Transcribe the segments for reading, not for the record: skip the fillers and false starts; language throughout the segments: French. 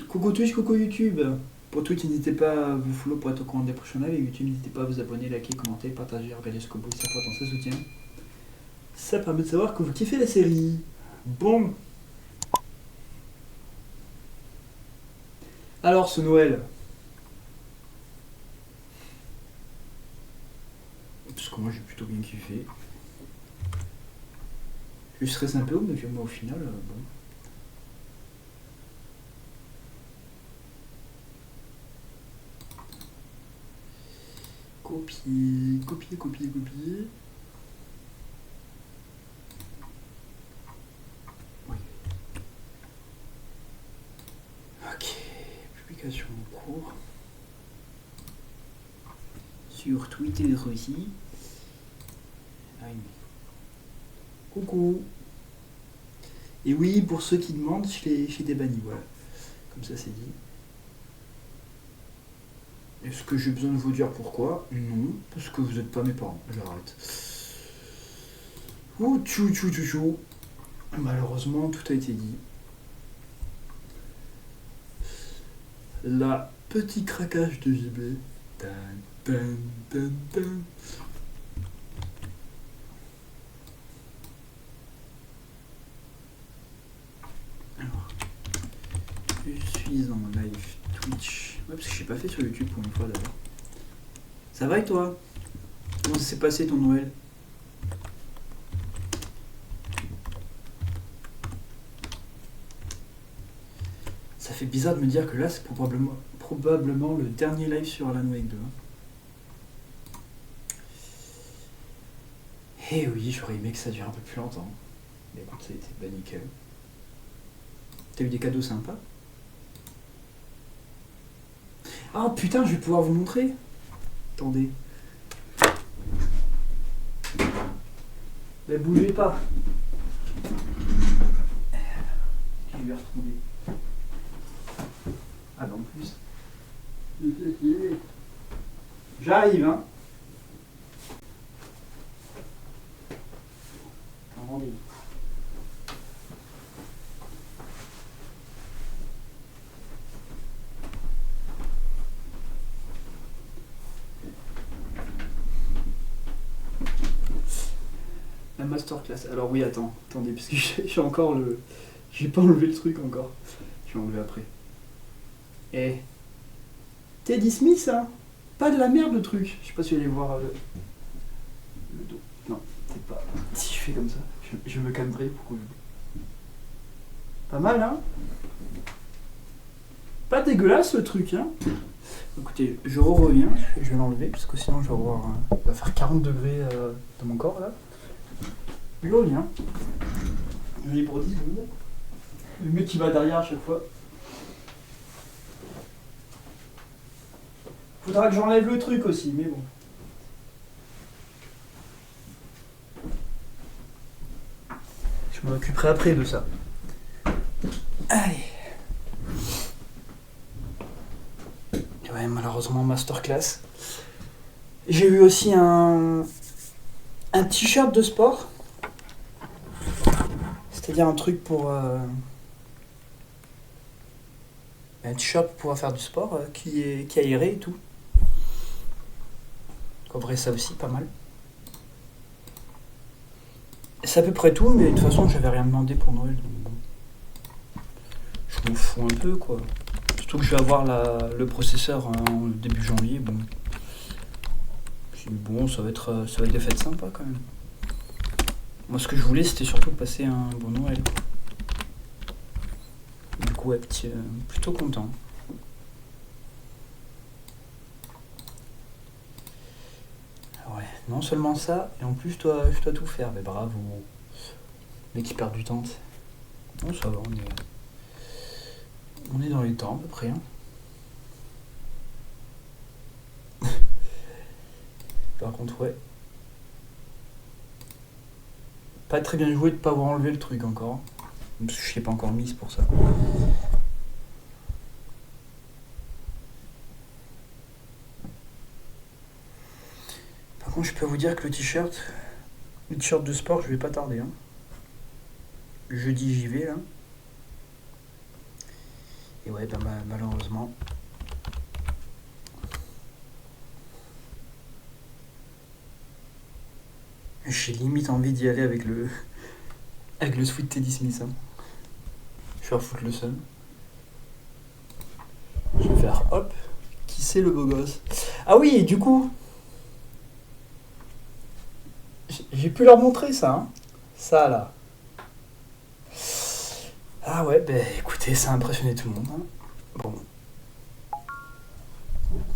Coucou Twitch, coucou YouTube. Pour Twitch, n'hésitez pas à vous follow pour être au courant des prochains lives. Et YouTube, n'hésitez pas à vous abonner, liker, commenter, partager, regarder jusqu'au bout. C'est important, ça soutient. Ça permet de savoir que vous kiffez la série. Bon. Alors, ce Noël. Parce que moi, j'ai plutôt bien kiffé. Je stresse un peu, mais moi, au final, bon. Copier, copier, copier, copier. Oui. Ok, publication en cours. Sur Twitter aussi. Ah oui. Coucou. Et oui, pour ceux qui demandent, je l'ai débanni, voilà. Comme ça, c'est dit. Est-ce que j'ai besoin de vous dire pourquoi? Non, parce que vous n'êtes pas mes parents. J'arrête. Ouh, tchou, tchou, tchou, tchou. Malheureusement, tout a été dit. La petit craquage de JB. Tan, tan, tan, tan. Alors, je suis en live Twitch. Ouais, parce que je n'ai pas fait sur YouTube pour une fois d'abord. Ça va et toi? Comment ça s'est passé ton Noël? Ça fait bizarre de me dire que là c'est probablement le dernier live sur Alan Wake 2. Eh oui, j'aurais aimé que ça dure un peu plus longtemps. Mais écoute, ça a été bah nickel. T'as eu des cadeaux sympas? Ah putain, je vais pouvoir vous montrer. Attendez. Mais bougez pas. Je vais retrouver. Ah bah en plus. J'arrive, hein. Attendez. La masterclass. Alors oui, attendez, parce que j'ai encore le... J'ai pas enlevé le truc encore. Je vais enlever après. Eh. Teddy Smith, hein. Pas de la merde le truc. Je sais pas si vous allez voir le dos. Non, c'est pas... Si je fais comme ça, je me calmerai pour que... Pas mal, hein. Pas dégueulasse le truc, hein. Écoutez, je reviens. Je vais l'enlever, parce que sinon je vais avoir... Il va faire 40 degrés dans mon corps, là. Je reviens. Je vais pour 10 secondes. Le mec qui va derrière à chaque fois. Faudra que j'enlève le truc aussi, mais bon. Je m'occuperai après de ça. Allez. Ouais, malheureusement, masterclass. J'ai eu aussi un t-shirt de sport. C'est-à-dire un truc pour... un t-shirt pour pouvoir faire du sport qui est aéré et tout. En vrai, ça aussi, pas mal. C'est à peu près tout, mais de toute façon, j'avais rien demandé pour Noël. Donc bon. Je m'en fous un peu, quoi. Surtout que je vais avoir le processeur en début janvier. Bon, bon, ça va être des fêtes sympas quand même. Moi, ce que je voulais, c'était surtout passer un bon Noël. Du coup, ouais, plutôt content. Ouais, non seulement ça, et en plus, je dois tout faire. Mais bravo. Le mec qui perd du temps. Non, ça va, on est dans les temps à peu près. Hein. Par contre, ouais. Pas très bien joué de pas avoir enlevé le truc encore. Parce que je l'ai pas encore mis, c'est pour ça. Par contre, je peux vous dire que le t-shirt de sport, je vais pas tarder. Hein. Jeudi, j'y vais là. Et ouais, ben, malheureusement. J'ai limite envie d'y aller avec le Sweet Teddy Smith. Hein. Je vais foutre le seum. Je vais faire hop. Qui c'est le beau gosse? Ah oui, et du coup, j'ai pu leur montrer ça. Hein. Ça là. Ah ouais, ben écoutez, ça a impressionné tout le monde. Hein. Bon.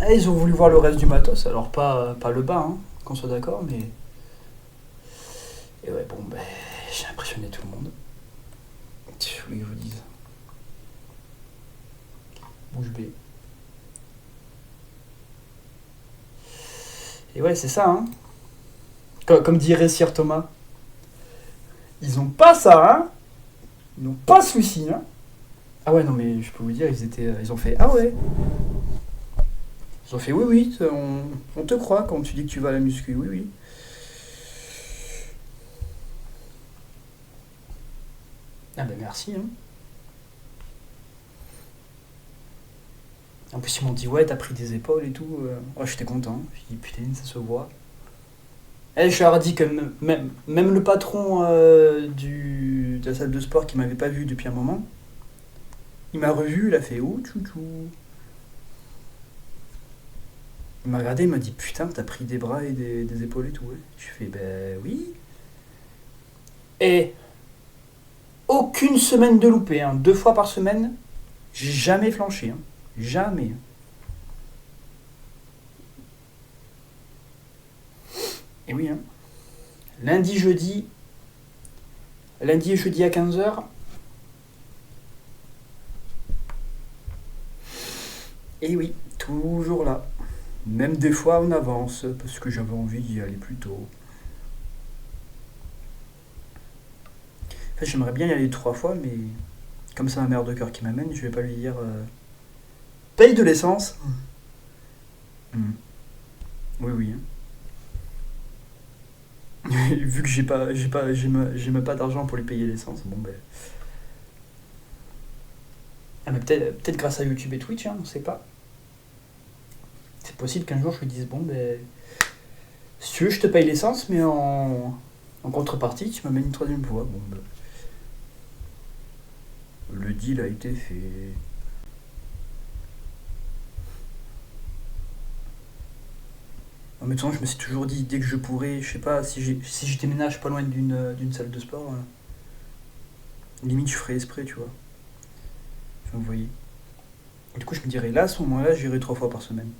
Ah, ils ont voulu voir le reste du matos, alors pas le bas, hein, qu'on soit d'accord, mais. Et ouais, bon, ben j'ai impressionné tout le monde. Je voulais que je vous dise. Bouche bée. Et ouais, c'est ça, hein. Comme dirait Sir Thomas. Ils ont pas ça, hein. Ils n'ont pas celui-ci, hein. Ah ouais, non, mais je peux vous dire, ils ont fait ah ouais. Ils ont fait oui, oui, on te croit quand tu dis que tu vas à la muscu, oui, oui. Ah ben merci, hein. En plus, ils m'ont dit ouais, t'as pris des épaules et tout. Ouais, j'étais content. J'ai dit putain, ça se voit. Et je leur ai dit que même le patron de la salle de sport qui m'avait pas vu depuis un moment, il m'a revu, il a fait oh tchou. Il m'a regardé, il m'a dit putain, t'as pris des bras et des épaules et tout. Ouais. Je fais ben oui. Et aucune semaine de loupé, hein. 2 fois par semaine, j'ai jamais flanché. Hein. Jamais. Et oui, hein. Lundi et jeudi à 15h. Et oui, toujours là. Même des fois en avance, parce que j'avais envie d'y aller plus tôt. En fait, j'aimerais bien y aller 3 fois, mais comme c'est ma mère de cœur qui m'amène, je vais pas lui dire paye de l'essence. Hmm. Oui, oui. Vu que j'ai même pas d'argent pour lui payer l'essence, bon ben. Ah, mais peut-être grâce à YouTube et Twitch, hein, on sait pas. C'est possible qu'un jour je lui dise bon ben. Si tu veux, je te paye l'essence, mais en contrepartie, tu m'amènes une 3e fois. Bon ben. Le deal a été fait. En même temps, je me suis toujours dit, dès que je pourrais, je sais pas, si je déménage pas loin d'une salle de sport, limite je ferais esprit, tu vois. Enfin, vous voyez. Et du coup, je me dirais, là, à ce moment-là, j'irai 3 fois par semaine.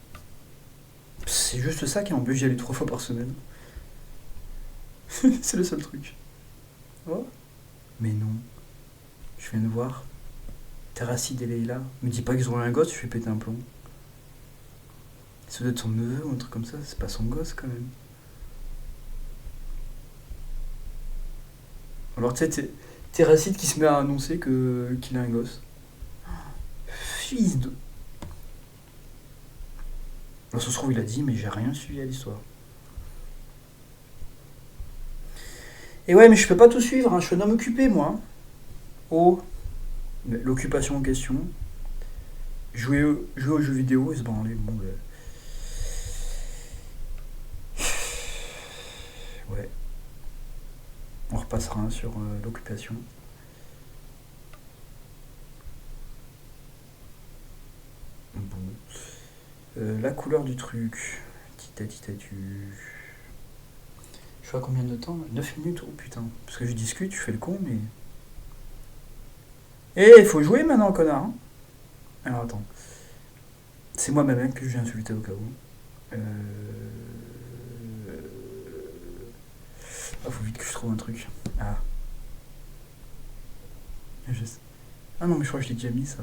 C'est juste ça qui m'empêche d'y aller 3 fois par semaine. C'est le seul truc. Oh. Mais non. Je viens de voir. Terracide et Leïla. Me dis pas qu'ils ont eu un gosse, je vais péter un plomb. Ça doit être son neveu ou un truc comme ça, c'est pas son gosse quand même. Alors tu sais, Terracide qui se met à annoncer qu'il a un gosse. Fils de. Alors ça se trouve il a dit mais j'ai rien suivi à l'histoire. Et ouais mais je peux pas tout suivre, hein. Je suis un homme occupé moi. Hein. Oh, mais l'occupation en question. Jouer aux jeux vidéo et se branler. Bon, ouais. On repassera hein, sur l'occupation. Bon. La couleur du truc. Titatu. Je sais pas combien de temps 9 minutes, oh putain. Parce que je discute, je fais le con, mais. Eh, faut jouer maintenant, connard. Hein. Alors attends. C'est moi même que j'ai insulté au cas où. Ah, faut vite que je trouve un truc. Ah. Ah non, mais je crois que je l'ai déjà mis ça.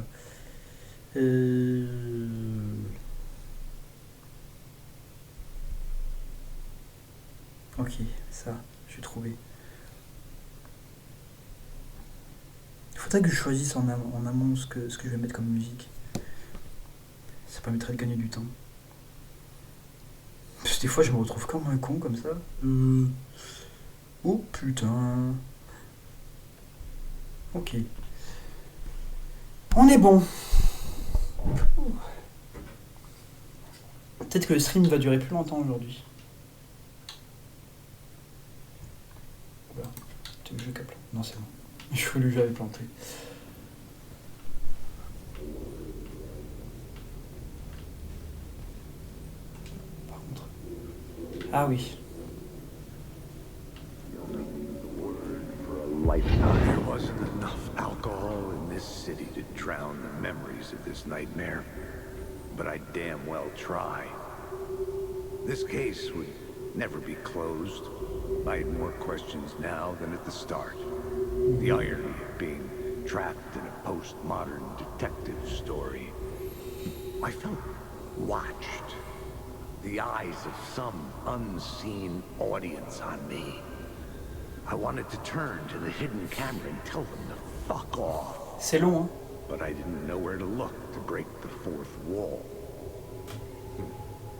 Ok, ça, j'ai trouvé. Il faudrait que je choisisse en amont ce que je vais mettre comme musique. Ça permettrait de gagner du temps. Parce que des fois, je me retrouve comme un con comme ça. Oh putain. Ok. On est bon. Peut-être que le stream va durer plus longtemps aujourd'hui. Oula, c'est le jeu qui a planté. Non, c'est bon. Je voulais le jeu avait planté. Par contre. Ah oui. There wasn't enough alcohol in this city to drown the memories of this nightmare, but I damn well try. This case would never be closed. I had more questions now than at the start. The irony of being trapped in a postmodern detective story. I felt watched. The eyes of some unseen audience on me. I wanted to turn to the hidden camera and tell them to fuck off. C'est long, hein. But I didn't know where to look to break the fourth wall.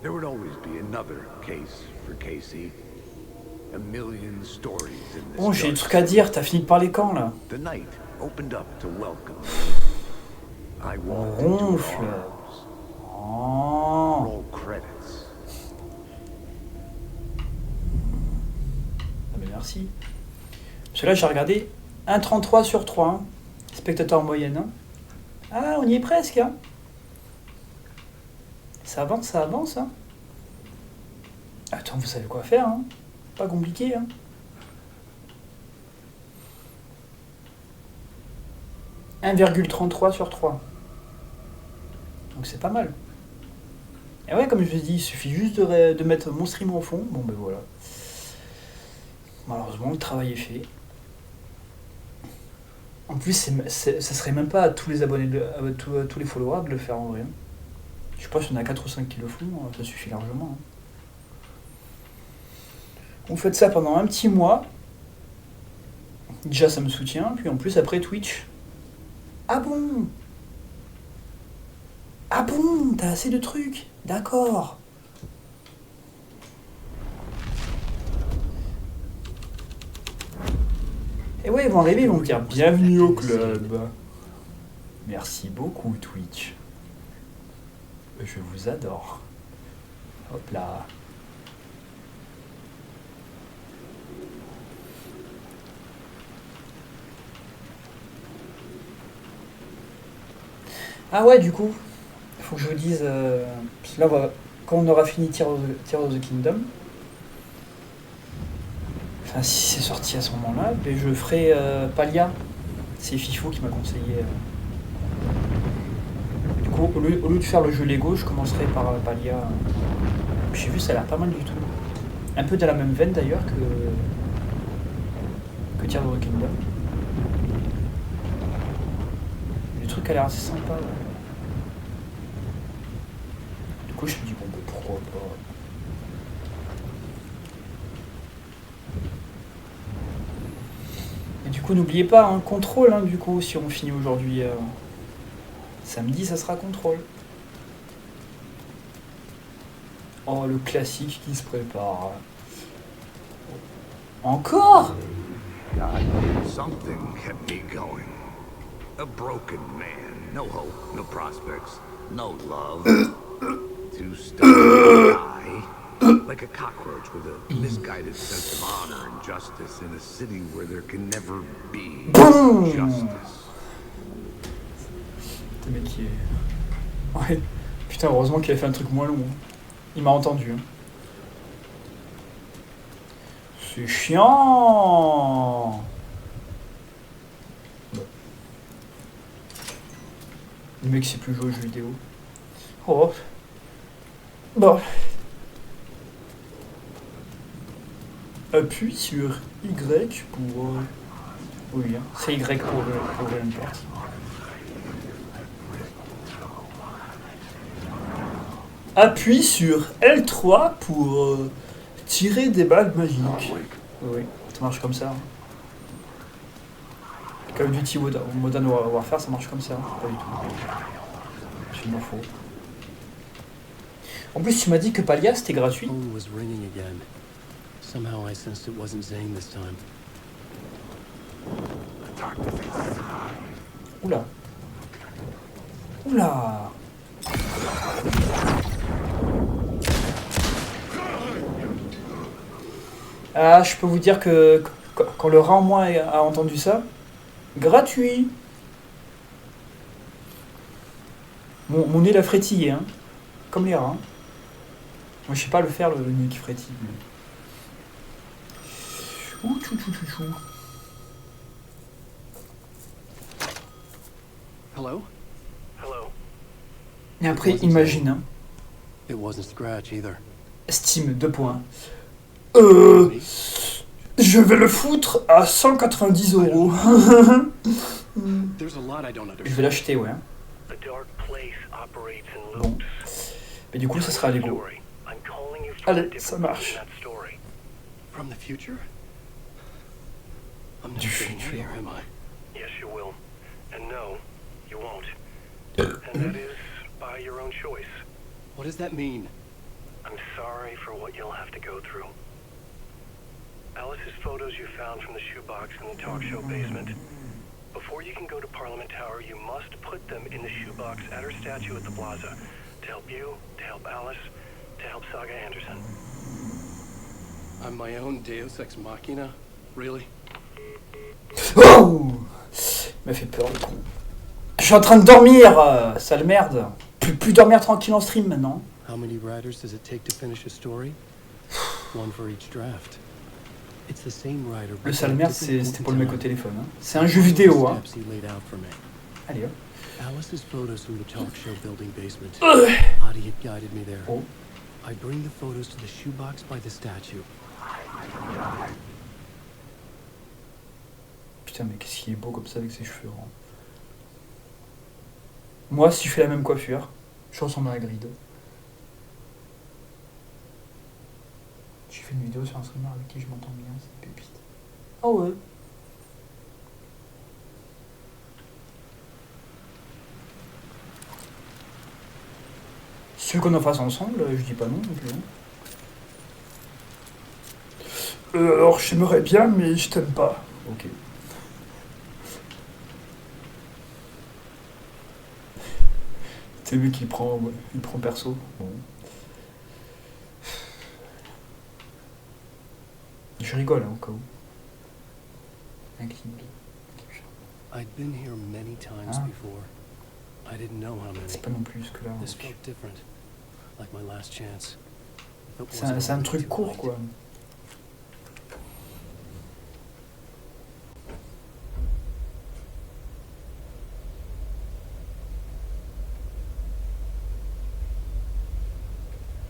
There would always be another case for Casey. A million stories in this. Bon, j'ai des trucs à dire, t'as fini de parler quand là? The night opened up to welcome me. I walked into her arms. Oh. Roll credits. Ah mais merci. Parce que là j'ai regardé 1,33 sur 3, hein. Spectateurs en moyenne. Hein. Ah, on y est presque. Hein. Ça avance. Hein. Attends, vous savez quoi faire. Hein. Pas compliqué. Hein. « 1,33 sur 3. Donc c'est pas mal. Et ouais, comme je vous ai dit, il suffit juste de mettre mon stream au fond. Bon ben voilà. Malheureusement, le travail est fait. En plus, ça serait même pas à tous les abonnés, à tous les followers de le faire en vrai. Je sais pas si on a 4 ou 5 qui le font, ça suffit largement. Hein. Vous faites ça pendant un petit mois. Déjà, ça me soutient. Puis en plus, après Twitch. Ah bon? Ah bon? T'as assez de trucs? D'accord. Et ouais, ils vont arriver, ils vont me dire bienvenue au club. Merci beaucoup Twitch. Je vous adore. Hop là. Ah ouais, du coup, il faut que je vous dise, parce que là, quand on aura fini Tears of the Kingdom, enfin si c'est sorti à ce moment-là, ben, je ferai Palia. C'est Fifo qui m'a conseillé. Du coup, au lieu de faire le jeu Lego, je commencerai par Palia. J'ai vu, ça a l'air pas mal du tout. Un peu dans la même veine d'ailleurs que Tears of the Kingdom. Le truc a l'air assez sympa. Ouais. Du coup, je me dis, bon, bah, pourquoi pas. Et du coup, n'oubliez pas, hein, contrôle, hein, du coup, si on finit aujourd'hui. Samedi, ça sera contrôle. Oh, le classique qui se prépare. Encore? Something kept me going. A broken man. No hope, no prospects, no love. Too stubborn to die. Like a cockroach with a misguided sense of honor and justice in a city where there can never be justice. Putain, mec qui est... Ouais. Putain, heureusement qu'il a fait un truc moins long. Hein. Il m'a entendu. Hein. C'est chiant. Le mec sait plus jouer aux jeux vidéo. Oh. Bon. Appuie sur Y pour... Oui, hein. C'est Y pour une partie. Appuie sur L3 pour tirer des balles magiques. Oui, ça marche comme ça. Call of Duty Modern Warfare, ça marche comme ça. Pas du tout. C'est une info. En plus, tu m'as dit que Palia c'était gratuit. Oula. Oula. Ah, je peux vous dire que quand le rat en moi a entendu ça, gratuit. Mon nez l'a frétillé, hein. Comme les rats. Moi, je sais pas le faire, le nez qui frétille. Ouh, chou, chou, chou, chou. Hello? Et après, imagine, hein. It wasn't Scratch either. Steam, 2 points. Je vais le foutre à 190 €. There's a lot I don't Je vais l'acheter, ouais. Bon. Mais du coup, ça sera Lego. Allez, ça marche. From the future? I'm not Du staying futur. here, am I? Yes, you will. And no, you won't. And that is by your own choice. What does that mean? I'm sorry for what you'll have to go through. Alice's photos you found from the shoebox in the talk show basement. Before you can go to Parliament Tower, you must put them in the shoebox at her statue at the plaza. To help you, to help Alice, to help Saga Anderson. I'm my own Deus Ex Machina? Really? Oh, il m'a fait peur, le con. Je suis en train de dormir, sale merde. Plus dormir tranquille en stream maintenant. How many writers does it take to finish a story? One for each draft. It's the same writer. Le sale merde, c'était pour le mec au téléphone. Hein. C'est un jeu vidéo. Hein. Allez hop. Alice's photos from the talk show building basement. Adi had guided me there. Oh. I bring the photos to the shoebox by the statue. Putain, mais qu'est-ce qu'il est beau comme ça avec ses cheveux. Hein. Moi, si je fais la même coiffure, je ressemble à la grille. J'ai fait une vidéo sur un streamer avec qui je m'entends bien, c'est pépite. Ah ouais. Si tu veux qu'on en fasse ensemble, je dis pas non non plus. Alors, j'aimerais bien, mais je t'aime pas. Ok. C'est lui qui prend, ouais, il prend perso. Bon. Je rigole hein, au cas où. Un clip. I'd been here many times before. I didn't know how many. C'est pas non plus que là. This felt different, like my last chance. C'est un truc court quoi.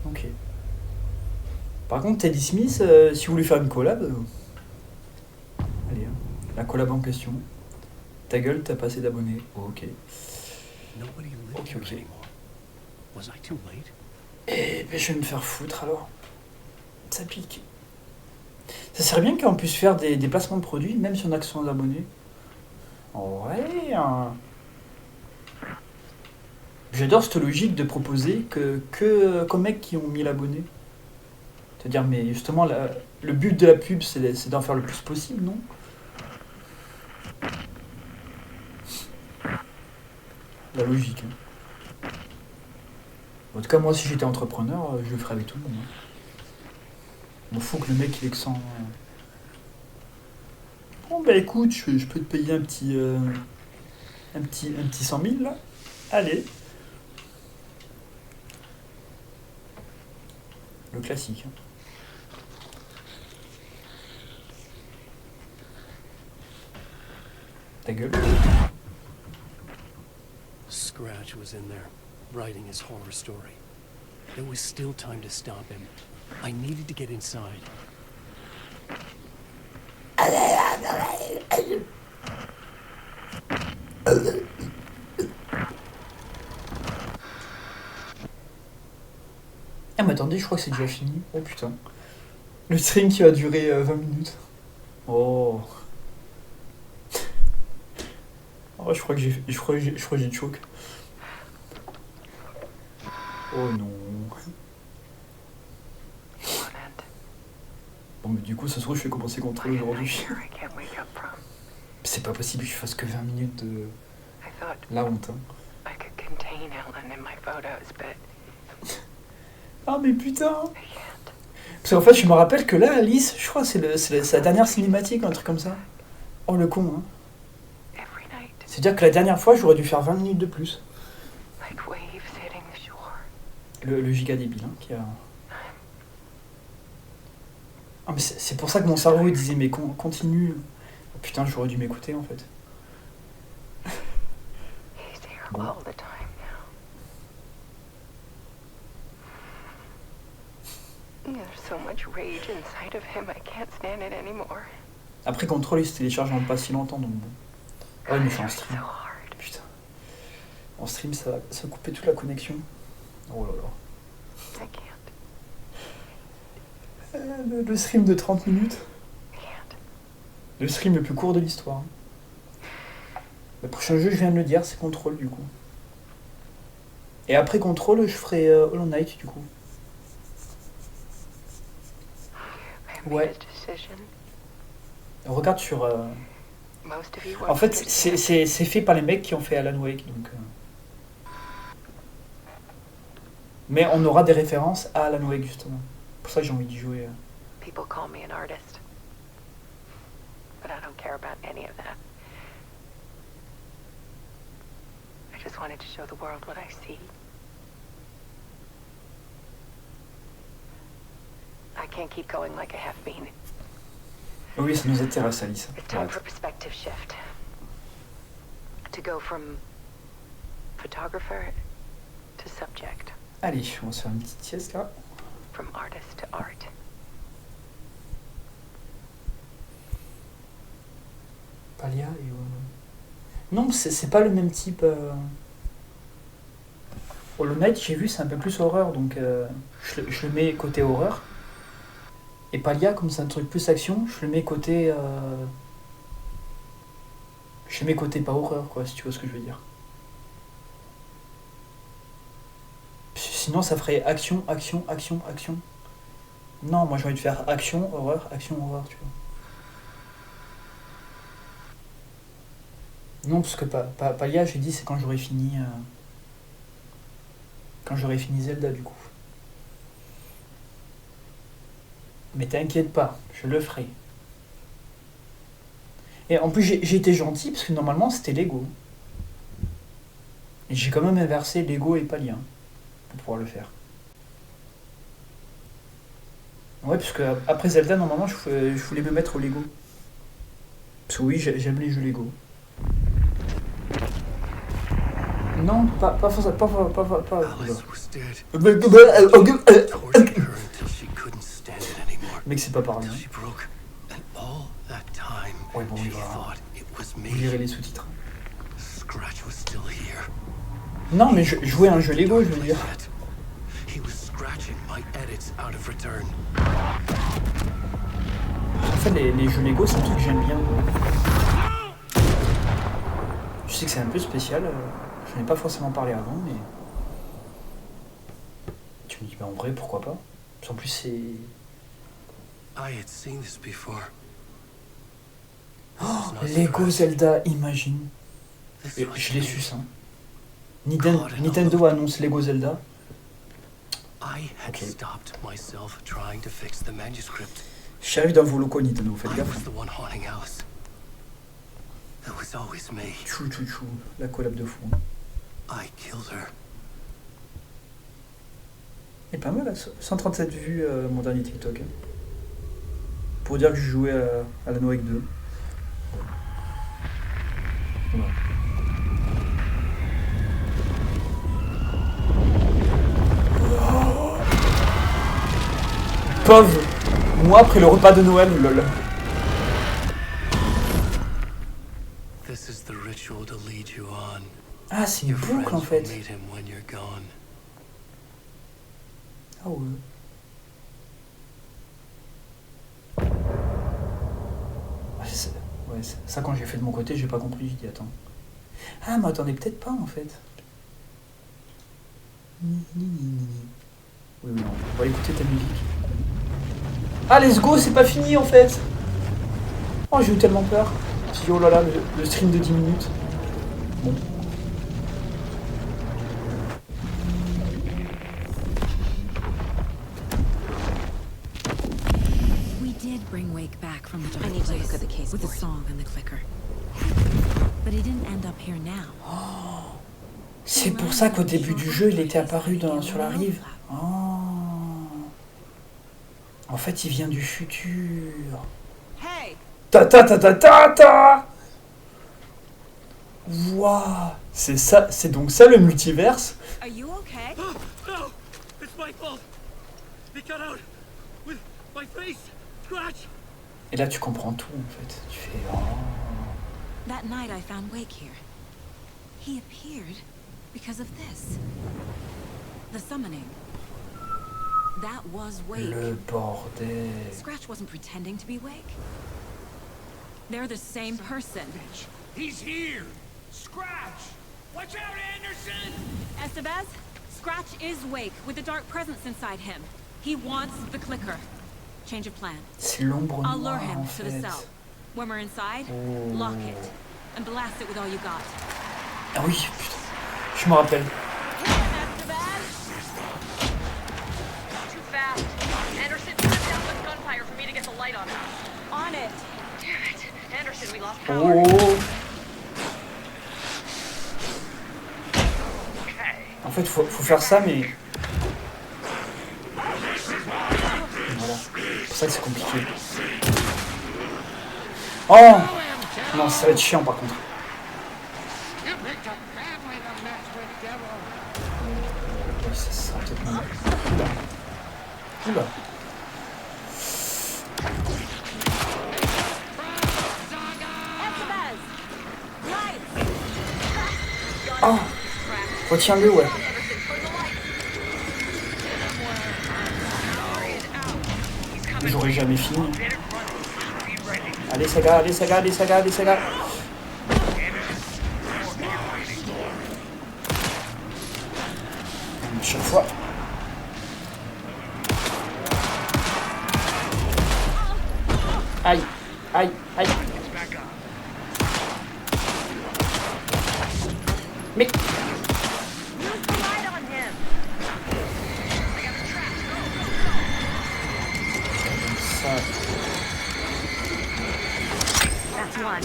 Ok. Par contre, Teddy Smith, si vous voulez faire une collab, allez, hein, la collab en question. Ta gueule, t'as pas assez d'abonnés. Oh, ok. Ok, ok. Et ben, je vais me faire foutre alors. Ça pique. Ça serait bien qu'on puisse faire des placements de produits, même si on a que 100 abonnés. Ouais. Hein. J'adore cette logique de proposer que comme mecs qui ont 1000 abonnés. C'est-à-dire, mais justement, le but de la pub, c'est d'en faire le plus possible, non? La logique. Hein. En tout cas, moi, si j'étais entrepreneur, je le ferais avec tout le monde. Hein. Il faut que le mec il ait que 100. Bon, bah écoute, je peux te payer un petit 100 000 là. Allez. Le classique. Hein. Ta gueule. Scratch was in there, writing his horror story. There was still time to stop him. I needed to get inside. Ah mais attendez, je crois que c'est déjà fini. Oh putain. Le stream qui va durer 20 minutes. Oh. Oh, je crois que j'ai une choc. Oh non. Bon mais du coup ça se trouve je vais commencer contre aujourd'hui. C'est pas possible que je fasse que 20 minutes de... La honte hein. Ah mais putain. Parce qu'en fait, je me rappelle que là, Alice, je crois que c'est sa dernière cinématique, un truc comme ça. Oh, le con, hein. C'est-à-dire que la dernière fois, j'aurais dû faire 20 minutes de plus. Le giga débile, hein, qui a... Ah, mais c'est pour ça que mon cerveau il disait, mais continue. Oh, putain, j'aurais dû m'écouter, en fait. Bon. Après, contrôle, il se télécharge en pas si longtemps, donc bon. Ouais, mais je suis en stream. Putain. En stream, ça va couper toute la connexion. Oh là là. Le stream de 30 minutes. Le stream le plus court de l'histoire. Le prochain jeu, je viens de le dire, c'est Control, du coup. Et après Control, je ferai Hollow Knight, du coup. Ouais. Regarde sur... En fait, c'est fait par les mecs qui ont fait Alan Wake, donc... Mais on aura des références à Alan Wake, justement. C'est pour ça que j'ai envie d'y jouer. People call me an artist. But I don't care about any of that. I just wanted to show the world what I see. I can't keep going like I have been. Oui, ça nous intéresse, Alice. It's time for perspective shift. To go from photographer to subject. Allez, on va se faire une petite sieste là. From artist to art. Palia et... Non, c'est pas le même type. Hollow Knight, j'ai vu, c'est un peu plus horreur, donc je le mets côté horreur. Et Palia, comme c'est un truc plus action, je le mets côté... Je le mets côté pas horreur, quoi, si tu vois ce que je veux dire. Sinon, ça ferait action, action, action, action. Non, moi j'ai envie de faire action, horreur, tu vois. Non, parce que Palia, j'ai dit, c'est quand j'aurai fini... Quand j'aurai fini Zelda, du coup. Mais t'inquiète pas, je le ferai. Et en plus, j'ai été gentil, parce que normalement, c'était Lego. Et j'ai quand même inversé Lego et Palia, pour pouvoir le faire. Ouais, parce que après Zelda, normalement, je voulais me mettre au Lego. Parce que oui, j'aime les jeux Lego. Non, pas forcément, pas. Mec, c'est pas par là. Ouais, bon, il va. Vous lirez les sous-titres. Non, mais je jouais à un jeu Lego, je veux dire. En fait, les jeux Lego, c'est un truc que j'aime bien. Je sais que c'est un peu spécial. Je n'en ai pas forcément parlé avant, mais... Tu me dis, bah en vrai, pourquoi pas? En plus, c'est... Oh, Lego Zelda, imagine. Je l'ai su, ça. Nintendo annonce Lego Zelda. Okay. J'arrive dans vos locaux, Nintendo, faites gaffe. Chou, la collab de fou. Et pas mal, 137 vues mon dernier TikTok. Pour dire que je jouais à la Wake 2. Voilà. Pauvre moi après le repas de Noël, lol. Ah, c'est une boucle en fait. Ah ouais. Ouais, ça quand j'ai fait de mon côté, j'ai pas compris, j'ai dit attends. Ah, mais attendez, peut-être pas en fait. Oui, non, on va écouter ta musique. Ah, let's go, c'est pas fini en fait. Oh, j'ai eu tellement peur. J'ai dit oh là là, le stream de 10 minutes. Bon. place with the song and the clicker. But he didn't end up here now. Oh, c'est pour ça qu'au début du jeu, il était apparu sur la rive. Oh. En fait, il vient du futur. Ta. Waouh, c'est ça, c'est donc ça le multiverse. Are you okay? No, it's my fault. He got out with my face scratch. Et là, tu comprends tout en fait. Tu fais oh. That night I found Wake here. He appeared because of this. The summoning. That was Wake. Le bordel. Scratch wasn't pretending to be Wake. They're the same person. He's here. Scratch. Watch out, Anderson. Estevez, Scratch is Wake with the dark presence inside him. He wants the clicker. Change of plan. C'est l'ombre I'll lure noire him en to the fait. cell. When we're inside, Oh. lock it and blast it with all you got. Ah oui, putain, je me rappelle. Too fast. Anderson, put it down with gunfire for me to get the light on it. On it. Damn it. Anderson, we lost power. Oh. Okay. En fait, faut faire ça, mais voilà. C'est pour ça que c'est compliqué. Oh non, ça va être chiant par contre. Oui, ça sera peut-être mieux. Oula. Oh, retiens-le, ouais. J'aurais jamais fini. Allez, Saga, allez, Saga, allez, Saga, allez, Saga. Chaque fois. Aïe, aïe, aïe. Mais... That's one.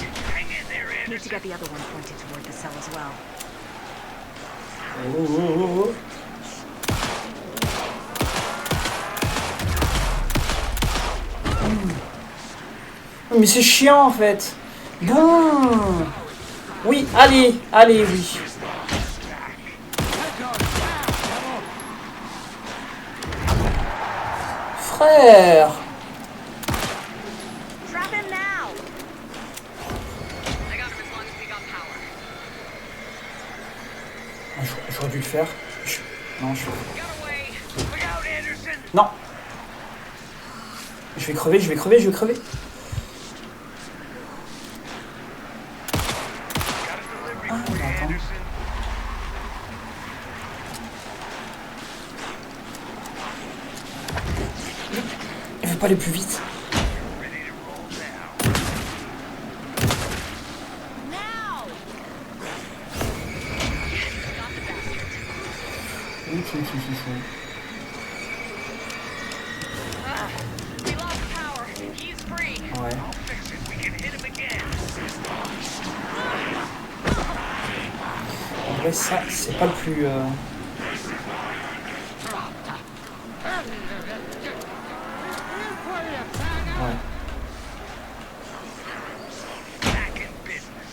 Need to get the other one pointed toward the cell as well. Oh. Mais c'est chiant en fait. Bon. Oui, allez, allez, oui. Frère. Trap him now. I got him as long as we got power. J'aurais dû le faire. Non, je... Got away. Look out, Anderson. Non. Je vais crever, je vais crever, je vais crever. Ah, attends. Il veut pas aller plus vite. We lost power. He's free. Ouais. We can hit him again. En vrai, ça, c'est pas le plus... Ouais. Back in business.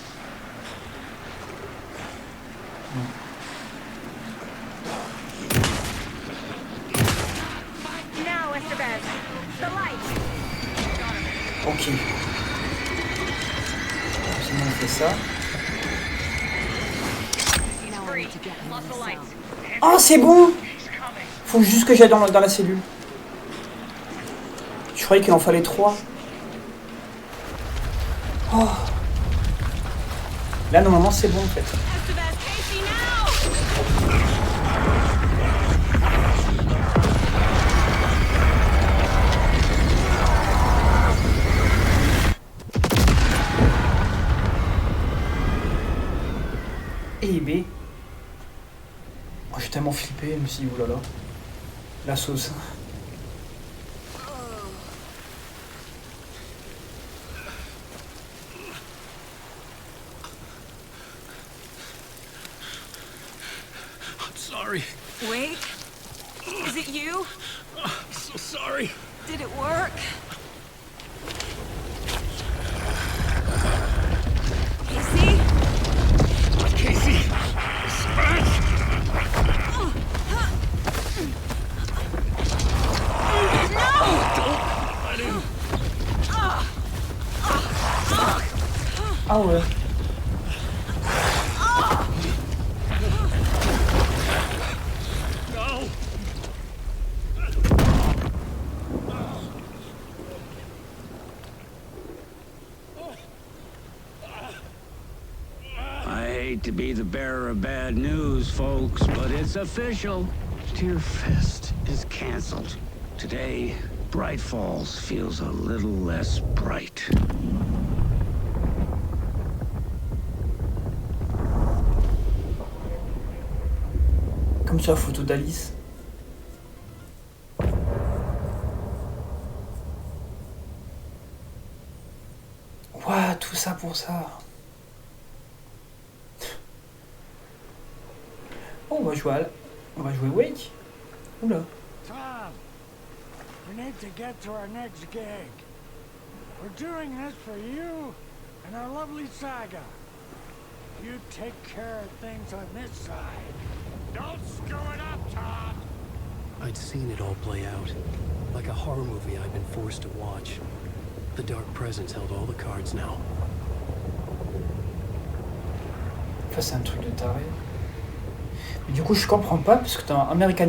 Now, Estevez. The light. Ok. Sinon, on fait ça. He's free. Lost the lights. Oh, c'est bon! Faut juste que j'aille dans la cellule. Je croyais qu'il en fallait 3. Oh. Là, normalement, c'est bon, en fait. Et B. Oh, j'ai tellement flippé, je me suis dit, oulala. La sauce. sorry. Wake? Is it you? So sorry. Did it work? Casey? Casey! Scratch! Let him. Ah ouais. No! I hate to be the bearer of bad news, folks, but it's official. Tear Fest is canceled. Today, Bright Falls feels a little less bright. Comme sur la photo d'Alice. Ouah, tout ça pour ça. Oh, on va jouer Wake. Oula. Tom, we need to get to our next gig. We're doing this for you and our lovely saga. You take care of things on this side. Don't screw it up, Tom! I'd seen it all play out. Like a horror movie I'd been forced to watch. The Dark Presence held all the cards now. Enfin, c'est un truc de taré. Mais du coup, je comprends pas, parce que dans American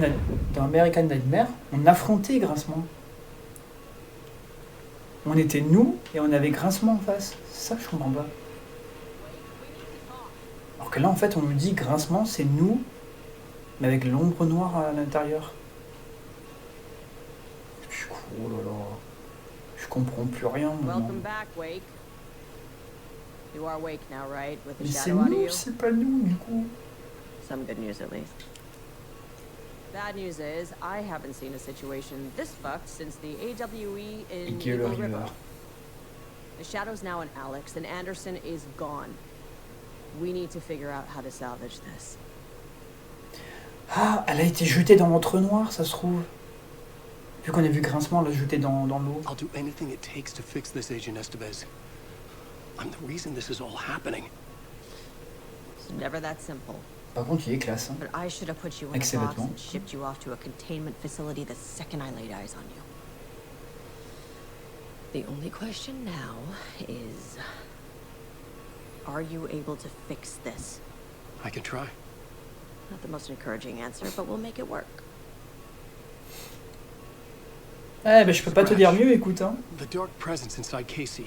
Nightmare, on affrontait Grincement. On était nous, et on avait Grincement en face. C'est ça que je comprends pas. Alors que là, en fait, on nous dit Grincement, c'est nous, mais avec l'ombre noire à l'intérieur. Du coup, oh là là. Je comprends plus rien. Welcome back, Wake. You are awake now, right? With the Mais c'est shadow out of nous, you? c'est pas nous, du coup. Some good news, at least. Bad news is, I haven't seen a situation this fucked since the AWE in Eagle Eagle River. River. The Shadow's now in Alex, and Anderson is gone. We need to figure out how to salvage this. Ah, elle a été jetée dans l'entre-noir, ça se trouve. Vu qu'on a vu Grincement la jeter dans l'eau. I'll do anything it takes to fix this, Agent Estevez. I'm the reason this is all happening. It's never that simple. Par contre, il est classe. Hein. But I should have put you in Avec a ses box vêtements. and shipped you off to a containment facility the second I laid eyes on you. The only question now is, are you able to fix this? I can try. Not the most encouraging answer, but we'll make it work. Eh ben, je peux pas te dire mieux, écoute. Hein. The Dark Presence inside Casey.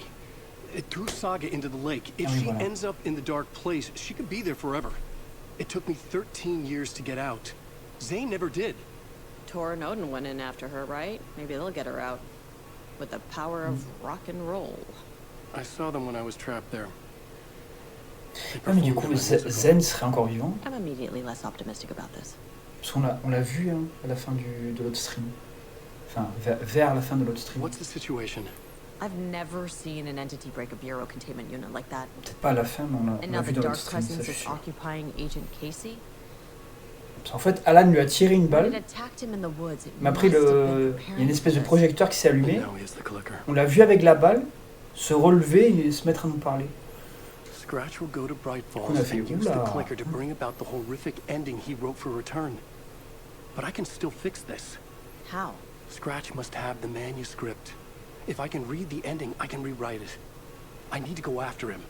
It threw Saga into the lake. If Ah oui, she voilà. ends up in the dark place, she could be there forever. It took me 13 years to get out. Zane never did. Tor and Odin went in after her, right? Maybe they'll get her out. With the power of rock and roll. I saw them when I was trapped there. They Ah, mais du performed coup, in my musical. Zen serait encore vivant. I'm immediately less optimistic about this. Parce qu'on l'a vu hein, à la fin de l'autre stream. Enfin, vers la fin de l'autre stream. What's the situation? I've never seen an entity break a bureau containment unit like that. Peut-être pas à la fin, mais on And l'a now vu the dans Dark l'autre stream, ça Presence je is suis sûr. occupying Agent Casey. Parce qu'en fait, Alan lui a tiré une When it balle, attacked him in the woods, it mais après, must have been il y a preparing une espèce de for this. projecteur qui s'est allumé. Now he has the clicker. On l'a vu avec la balle se relever et se mettre à nous parler. Scratch will go to Bright Falls On a fait, and use the oula. clicker to bring about the horrific ending he wrote for Return. But I can still fix this. How? Scratch must have the manuscript. If I can read the ending, I can rewrite it. I need to go after him.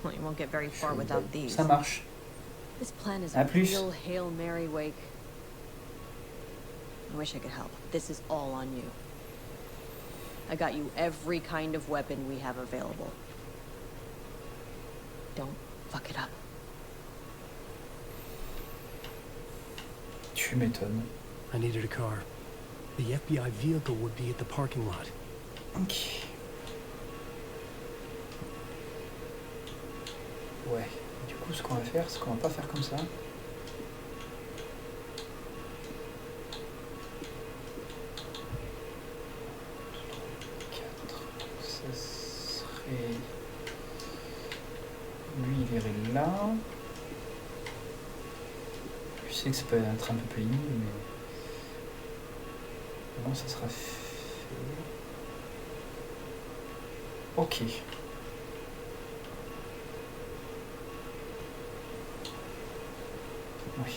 Well, you won't get very far without these. Ça marche. This plan is À a plus. real Hail Mary, Wake. I wish I could help. This is all on you. I got you every kind of weapon we have available. Don't fuck it up. Tu m'étonnes. I needed a car. The FBI vehicle would be at the parking lot. Ok. Ouais. Du coup, ce qu'on va faire, c'est qu'on va pas faire comme ça. Ça serait... Lui, il irait là. Je sais que que ça peut être un peu pénible, mais bon, ça sera fait. Ok. Oui,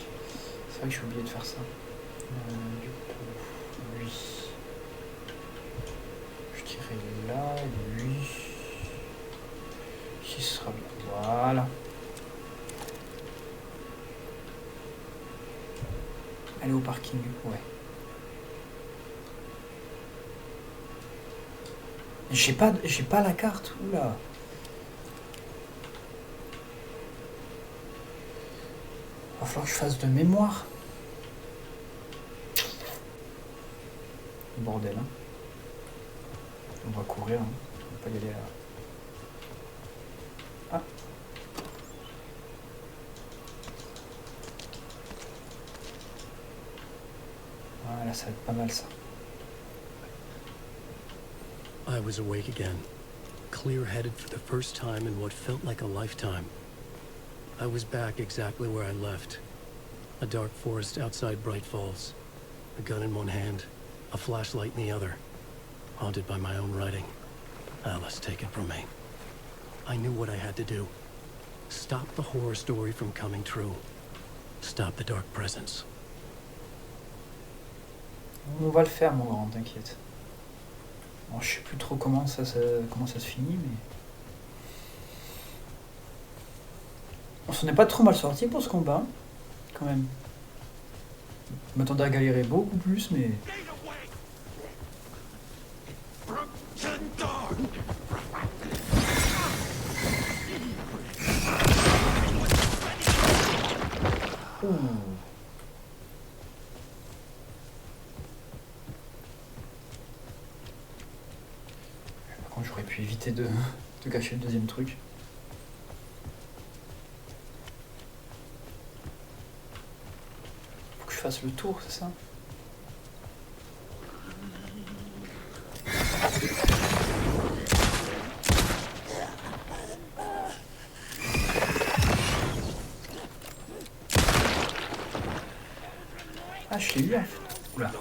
c'est vrai que j'ai oublié de faire ça. Du coup, lui, je dirais là, lui, qui sera bien. Voilà. Aller au parking, ouais. J'ai pas la carte, oula. Va falloir que je fasse de mémoire. Bordel, hein. On va courir, hein. On va pas y aller là. Ah. Voilà, ça va être pas mal ça. I was awake again, clear-headed for the first time in what felt like a lifetime. I was back exactly where I left. A dark forest outside Bright Falls. A gun in one hand, a flashlight in the other. Haunted by my own writing. Alice, take it from me. I knew what I had to do. Stop the horror story from coming true. Stop the dark presence. On va le faire, mon grand, t'inquiète. Bon, je sais plus trop comment ça se finit, mais... On s'en est pas trop mal sorti pour ce combat, quand même. Je m'attendais à galérer beaucoup plus, mais... Ouh. Par contre, j'aurais pu éviter de gâcher le deuxième truc. Faut que je fasse le tour, c'est ça ? Ah, je l'ai eu en fait. Oula.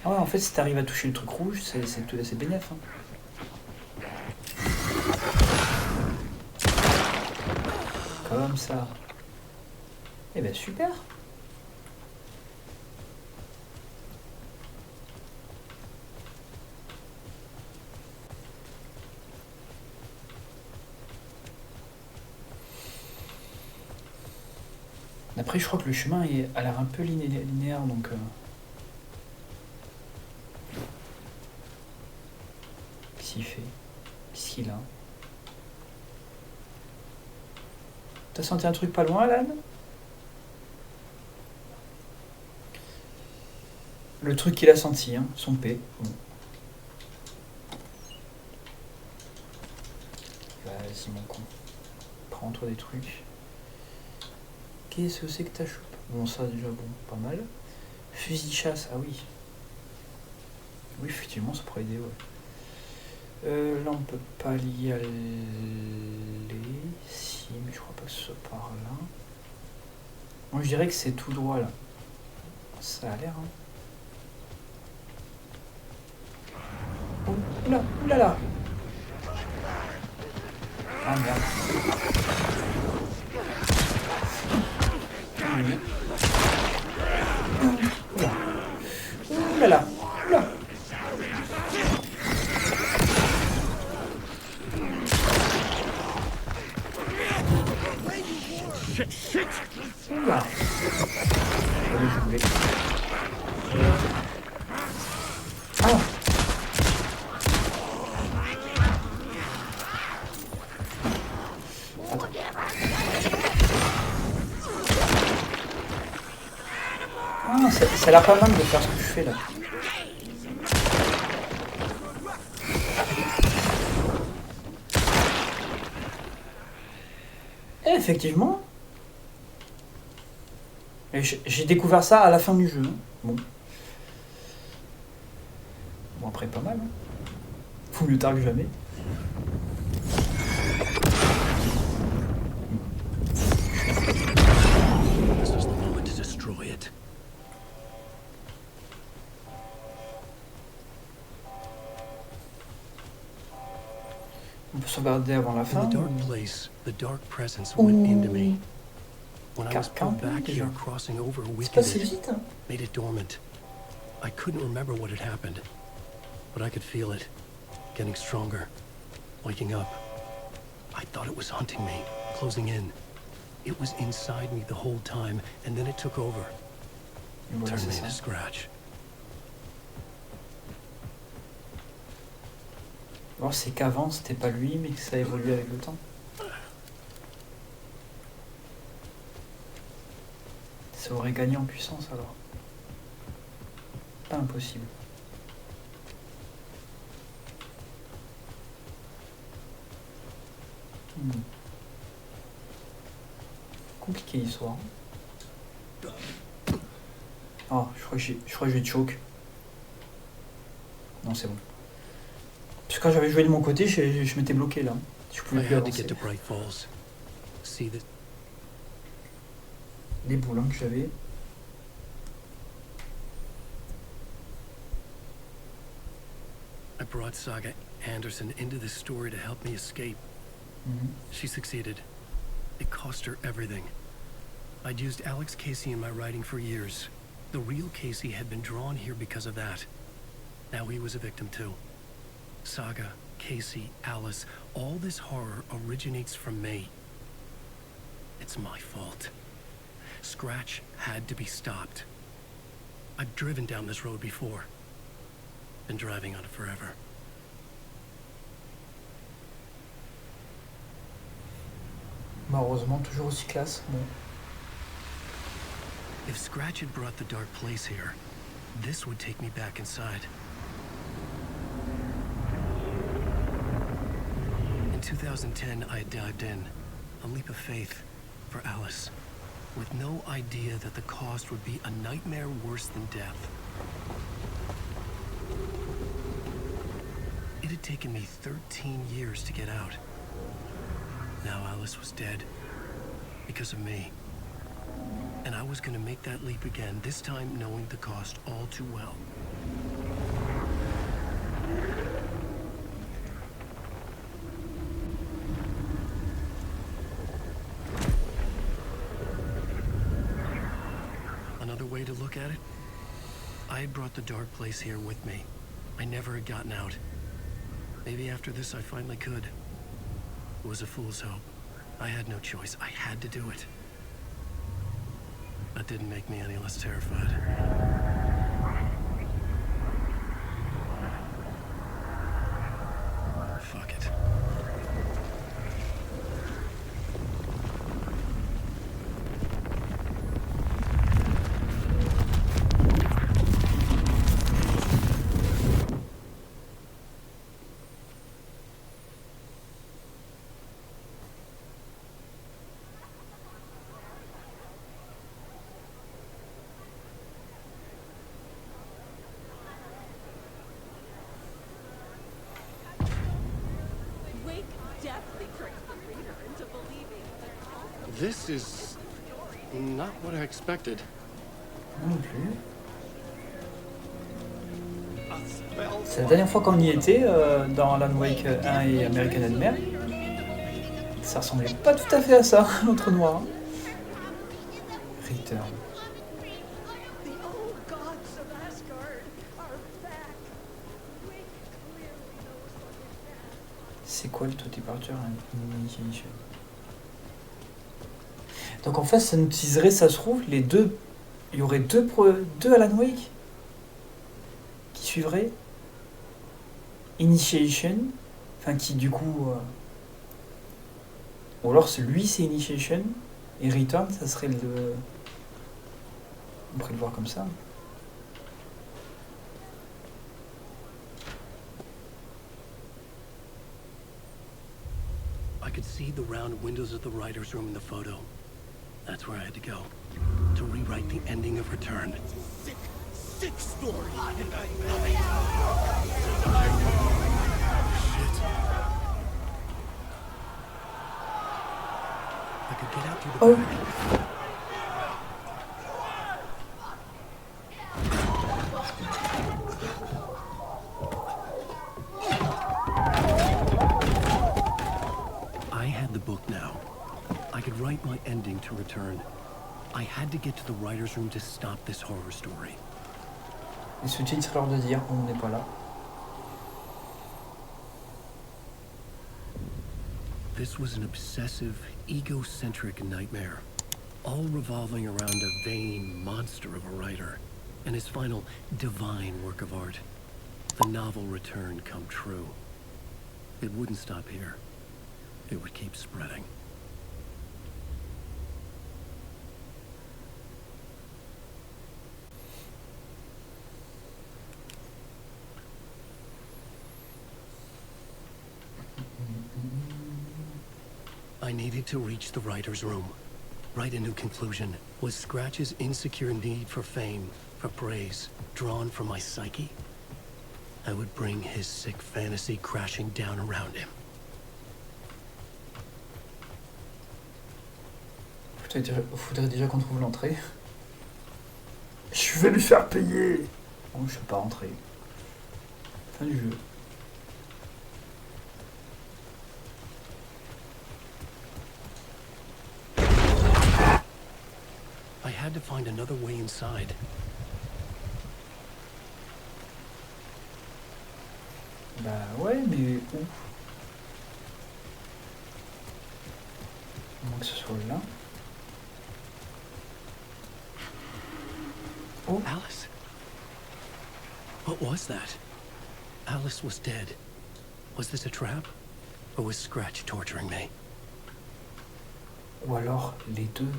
Ah ouais, en fait, si t'arrives à toucher le truc rouge, c'est bénef. Hein. Comme ça. Eh ben super. Après, je crois que le chemin a l'air un peu linéaire, donc... Qu'est-ce qu'il fait? Qu'est-ce qu'il a? T'as senti un truc pas loin, Alan? Le truc qu'il a senti, hein, son P. Bon. Vas-y, mon con. Prends-toi des trucs. Qu'est-ce que c'est que ta choupe? Bon, ça déjà, bon, pas mal. Fusil de chasse, ah oui. Oui, effectivement, ça pourrait aider, ouais. Là, on peut pas y aller. Si, mais je crois pas que ce soit par là. Moi, je dirais que c'est tout droit, là. Ça a l'air, hein. Oh, là, oulala. Ah, merde. Oula. Oulala. Oula. Oula. Ah. Ah, ça a l'air pas mal de faire ce que je fais là. Et effectivement, j'ai découvert ça à la fin du jeu. Bon. Bon, après, pas mal. Hein. Faut mieux tard que jamais. sauvegarder avant la In fin. the dark place, the dark presence went into me. When I was pulled back déjà. here, crossing over, C'est weakened passé it, vite, hein. made it dormant. I couldn't remember what had happened, but I could feel it, getting stronger, waking up. I thought it was hunting me, closing in. It was inside me the whole time, and then it took over. Et voilà, Turned c'est me ça. into scratch. Alors c'est qu'avant c'était pas lui, mais que ça a évolué avec le temps. Ça aurait gagné en puissance alors. Pas impossible. Compliqué l'histoire. Oh, je crois que je vais choke. Non, c'est bon. Parce que quand j'avais joué de mon côté, je m'étais bloqué là. Je pouvais I plus had to avancer. get to Bright Falls. See the Les boules que j'avais. I brought Saga Anderson into this story to help me escape. She succeeded. It cost her everything. I'd used Alex Casey in my writing for years. The real Casey had been drawn here because of that. Now he was a victim too. Saga, Casey, Alice, all this horror originates from me. It's my fault. Scratch had to be stopped. I've driven down this road before. Been driving on it forever. Malheureusement, toujours aussi classe. Bon. If Scratch had brought the dark place here, this would take me back inside. In 2010, I had dived in, a leap of faith for Alice, with no idea that the cost would be a nightmare worse than death. It had taken me 13 years to get out. Now Alice was dead, because of me. And I was gonna make that leap again, this time knowing the cost all too well. Another way to look at it, I had brought the dark place here with me. I never had gotten out. Maybe after this I finally could. It was a fool's hope. I had no choice. I had to do it. That didn't make me any less terrified. Fuck it. This is not what I expected. Non plus. C'est la dernière fois qu'on y était dans Alan Wake 1 et American Nightmare. Ça ressemblait pas tout à fait à ça, l'autre noir. Hein. Return. C'est quoi le taux de température initiation? Donc en fait, ça nous utiliserait, ça se trouve, les deux. Il y aurait deux Alan Wake qui suivraient. Initiation, enfin qui du coup. Ou alors lui c'est Initiation et Return, ça serait le. On pourrait le voir comme ça. I could see the round windows of the writer's room in the photo. That's where I had to go, to rewrite the ending of Return. Sick story. And I Shit. I could get out through the back. now. I could write my ending to return. I had to get to the writer's room to stop this horror story. Les sous-titres l'heure de dire, on n'est pas là. This was an obsessive, egocentric nightmare, all revolving around a vain monster of a writer and his final divine work of art, the novel return come true. It wouldn't stop here. It would keep spreading. I needed to reach the writer's room. Write a new conclusion. Was Scratch's insecure need for fame, for praise, drawn from my psyche? I would bring his sick fantasy crashing down around him. Faudrait déjà qu'on trouve l'entrée. Je vais lui faire payer. Oh, je peux pas rentrer. Fin du jeu. I had to find another way inside. Bah ouais, mais où? À moins que ce soit là. Oh. Alice? What was that? Alice was dead. Was this a trap? Or was Scratch torturing me? Ou alors les deux.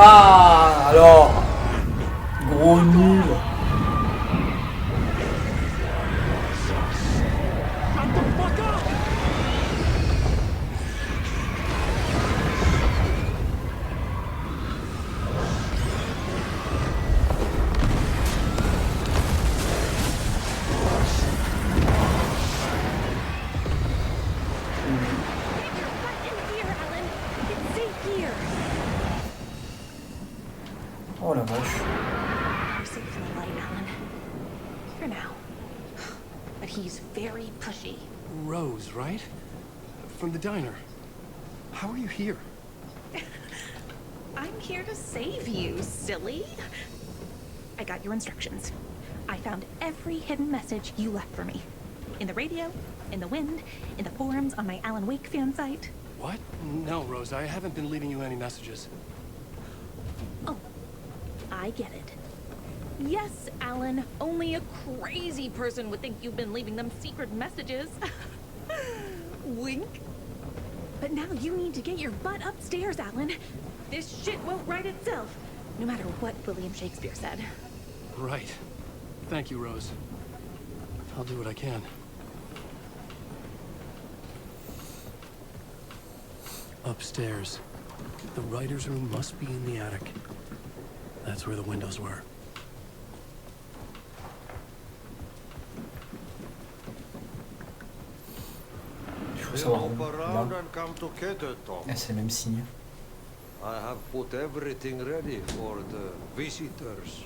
Ah, alors, gros nul. Oh la vache. You're safe in the light, Alan. For now. But he's very pushy. Rose, right? From the diner. How are you here? I'm here to save you, silly. I got your instructions. I found every hidden message you left for me. In the radio, in the wind, in the forums on my Alan Wake fan site. What? No, Rose, I haven't been leaving you any messages. Oh, I get it. Yes, Alan, only a crazy person would think you've been leaving them secret messages. Wink. But now you need to get your butt upstairs, Alan. This shit won't right itself, no matter what William Shakespeare said. Right. Thank you, Rose. I'll do what I can. Upstairs. The writer's room must be in the attic. That's where the windows were. Il faut savoir où. Là. Ah, c'est le même signe. I have put everything ready for the visitors.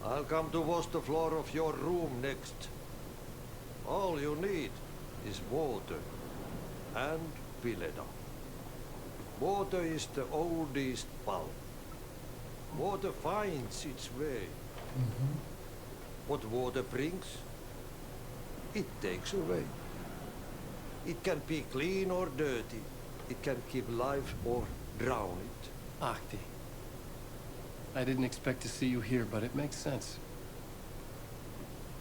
I'll come to wash the floor of your room next. All you need is water and Pileda. Water is the oldest bulb. Water finds its way. What water brings, it takes away. It can be clean or dirty. It can keep life or drown it. Ahti. I didn't expect to see you here, but it makes sense.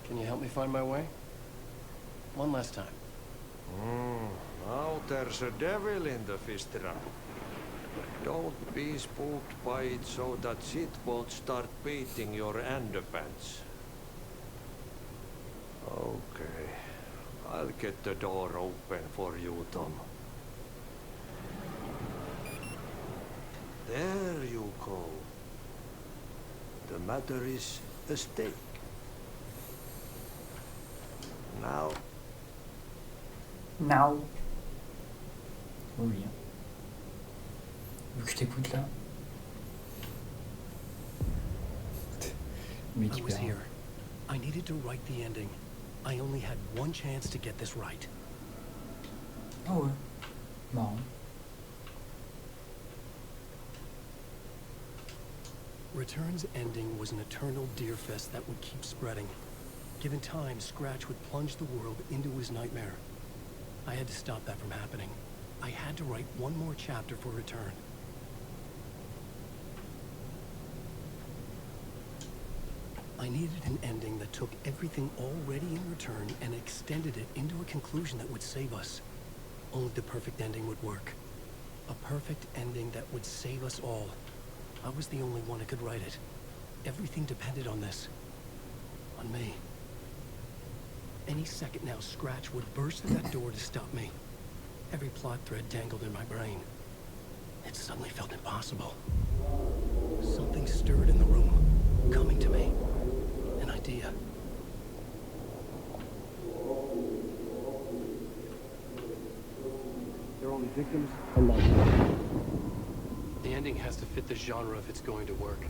Can you help me find my way? One last time. Now there's a devil in the fish trap. Don't be spooked by it so that shit won't start beating your underpants. Okay. I'll get the door open for you, Tom. There you go. The matter is a stake. Now. Now. Oui. Vu que je t'écoute là. Mais I was here. I needed to write the ending. I only had one chance to get this right. Ah ouais. Marrant. Return's ending was an eternal deer fest that would keep spreading. Given time, Scratch would plunge the world into his nightmare. I had to stop that from happening. I had to write one more chapter for Return. I needed an ending that took everything already in Return and extended it into a conclusion that would save us. Only the perfect ending would work. A perfect ending that would save us all. I was the only one who could write it. Everything depended on this. On me. Any second now, Scratch would burst through that door to stop me. Every plot thread dangled in my brain. It suddenly felt impossible. Something stirred in the room, coming to me. An idea. They're only victims and monsters. The ending has to fit the genre if it's going to work.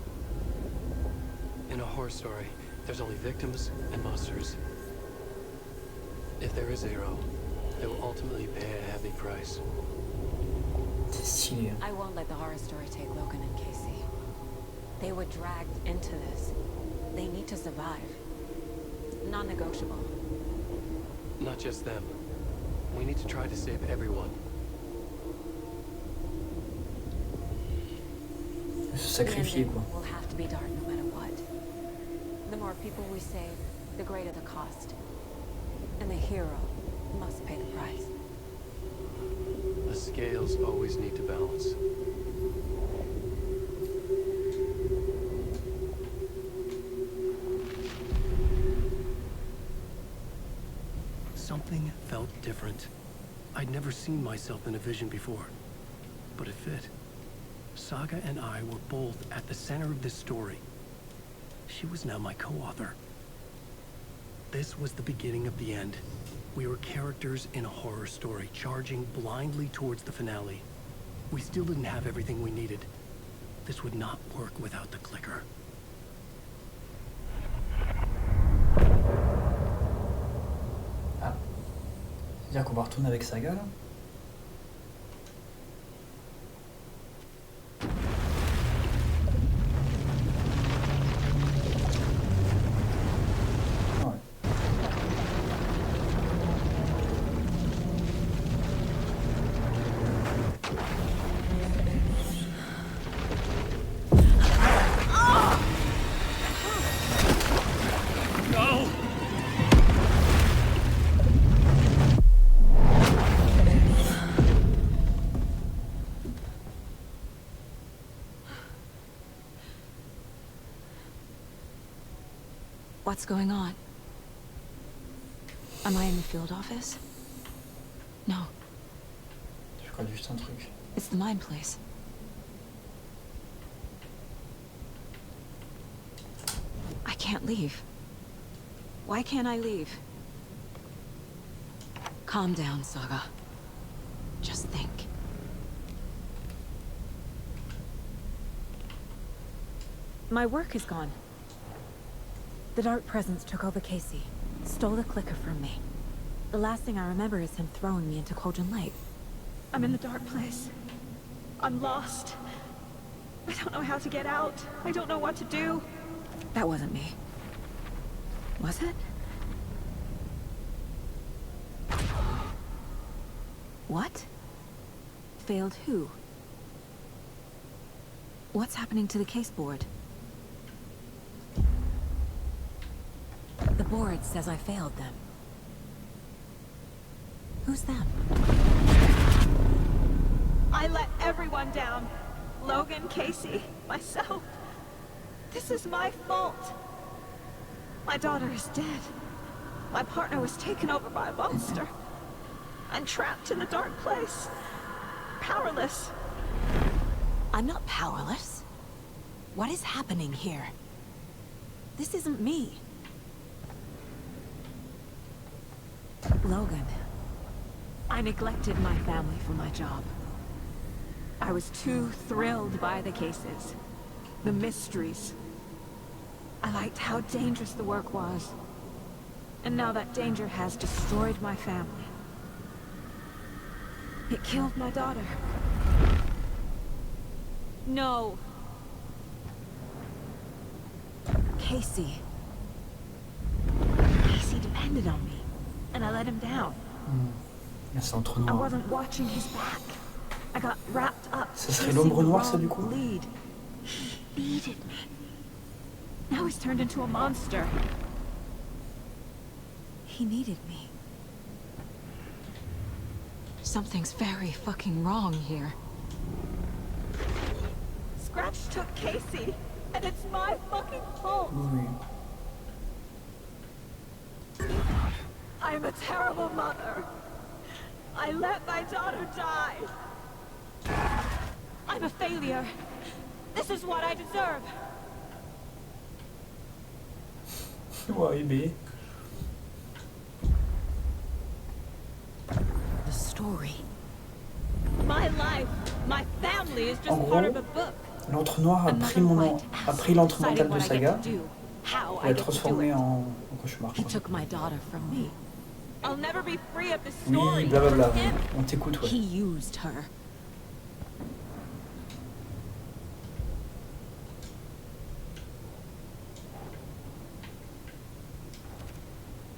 In a horror story, there's only victims and monsters. If there is a hero, they will ultimately pay a heavy price. I won't let the horror story take Logan and Casey. They were dragged into this. They need to survive. Non-negotiable. Not just them. We need to try to save everyone. Se sacrifier, quoi. Will have to be dark no matter what. The more people we save, the greater the cost. And the hero must pay the price. The scales always need to balance. Something felt different. I'd never seen myself in a vision before, but it fit. Saga and I were both at the center of this story. She was now my co-author. This was the beginning of the end. We were characters in a horror story, charging blindly towards the finale. We still didn't have everything we needed. This would not work without the clicker. Ah. C'est-à-dire qu'on va retourner avec Saga, là? What's going on? Am I in the field office? No. Je crois juste un truc. It's the mine place. I can't leave. Why can't I leave? Calm down, Saga. Just think. My work is gone. The Dark Presence took over Casey, stole the clicker from me. The last thing I remember is him throwing me into Cauldron Lake. I'm in the dark place. I'm lost. I don't know how to get out. I don't know what to do. That wasn't me. Was it? What? Failed who? What's happening to the case board? The board says I failed them. Who's them? I let everyone down. Logan, Casey, myself. This is my fault. My daughter is dead. My partner was taken over by a monster. I'm trapped in a dark place. Powerless. I'm not powerless. What is happening here? This isn't me. Logan, I neglected my family for my job. I was too thrilled by the cases, the mysteries. I liked how dangerous the work was. And now that danger has destroyed my family. It killed my daughter. No. Casey. Casey depended on me, and I let him down. I wasn't watching his back. I got wrapped up. Ça serait l'ombre noire, ça, du coup? Lead. He needed me. Now he's turned into a monster. He needed me. Something's very fucking wrong here. Scratch took Casey, and it's my fucking fault. Oui. I'm a terrible mother. I let my daughter die. I'm a failure. This is what I deserve. Ouais, mais... The story. My life, my family is just part of a book. L'Entre Noir a pris l'entre mental de Saga et l'a transformé en cauchemar. He took my daughter from me. I'll never be free of this story. Oui, blablabla. On t'écoute, ouais. He used her.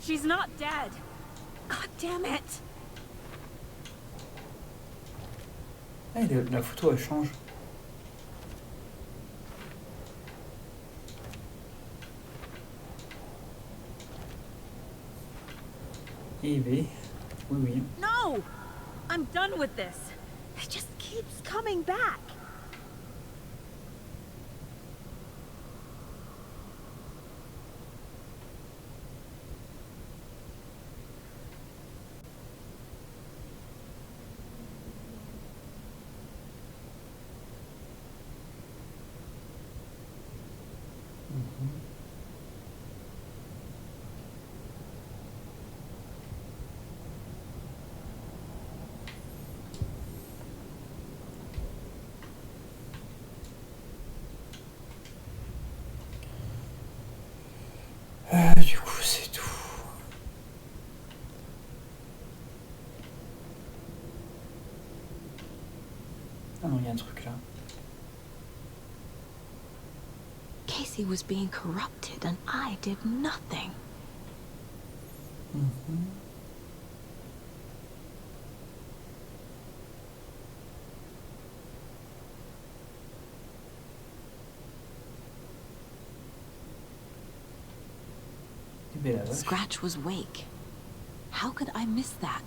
She's not dead. God damn it. Ah, la photo, elle change. Eh oui, oui. No! I'm done with this. It just keeps coming back. Du coup, c'est tout. Ah non, il y a un truc là. Casey was being corrupted and I did nothing. Scratch was Wake. How could I miss that?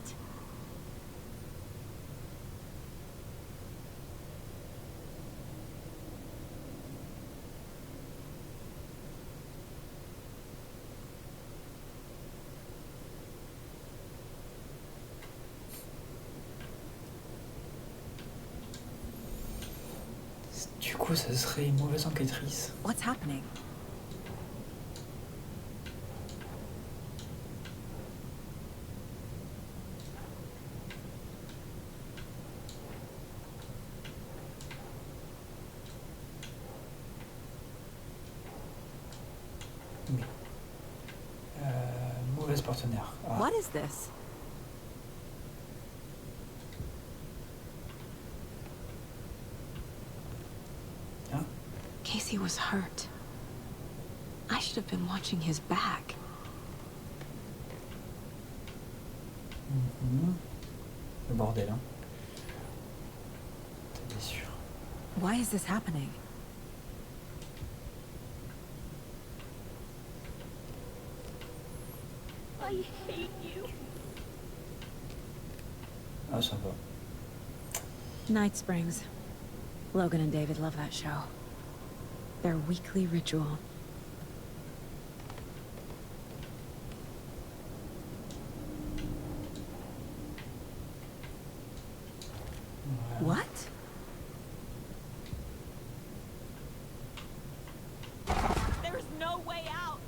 Du coup, ça serait une mauvaise enquêtrice. What's happening? Mauvaise partenaire. Ah. What is this? Hein? Casey was hurt. I should have been watching his back. Le bordel, hein. T'es sûr. Why is this happening? I hate you. Ah, ça va. Night Springs. Logan and David love that show. Their weekly ritual. What? There's no way out.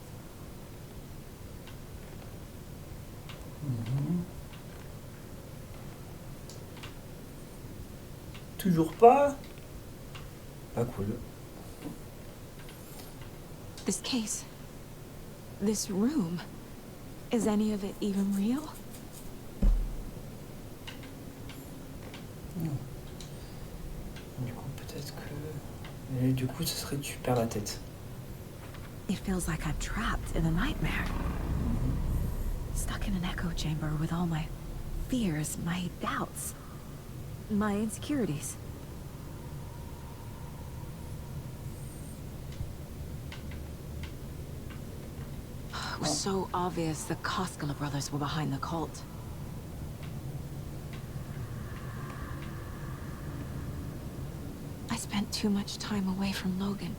Toujours pas. Pas cool. This case. This room. Is any of it even real? Non. Du coup, peut-être que... Et du coup, ce serait tu perds la tête. It feels like I'm trapped in a nightmare. Stuck in an echo chamber with all my fears, my doubts, my insecurities. It was so obvious the Koskela brothers were behind the cult. I spent too much time away from Logan.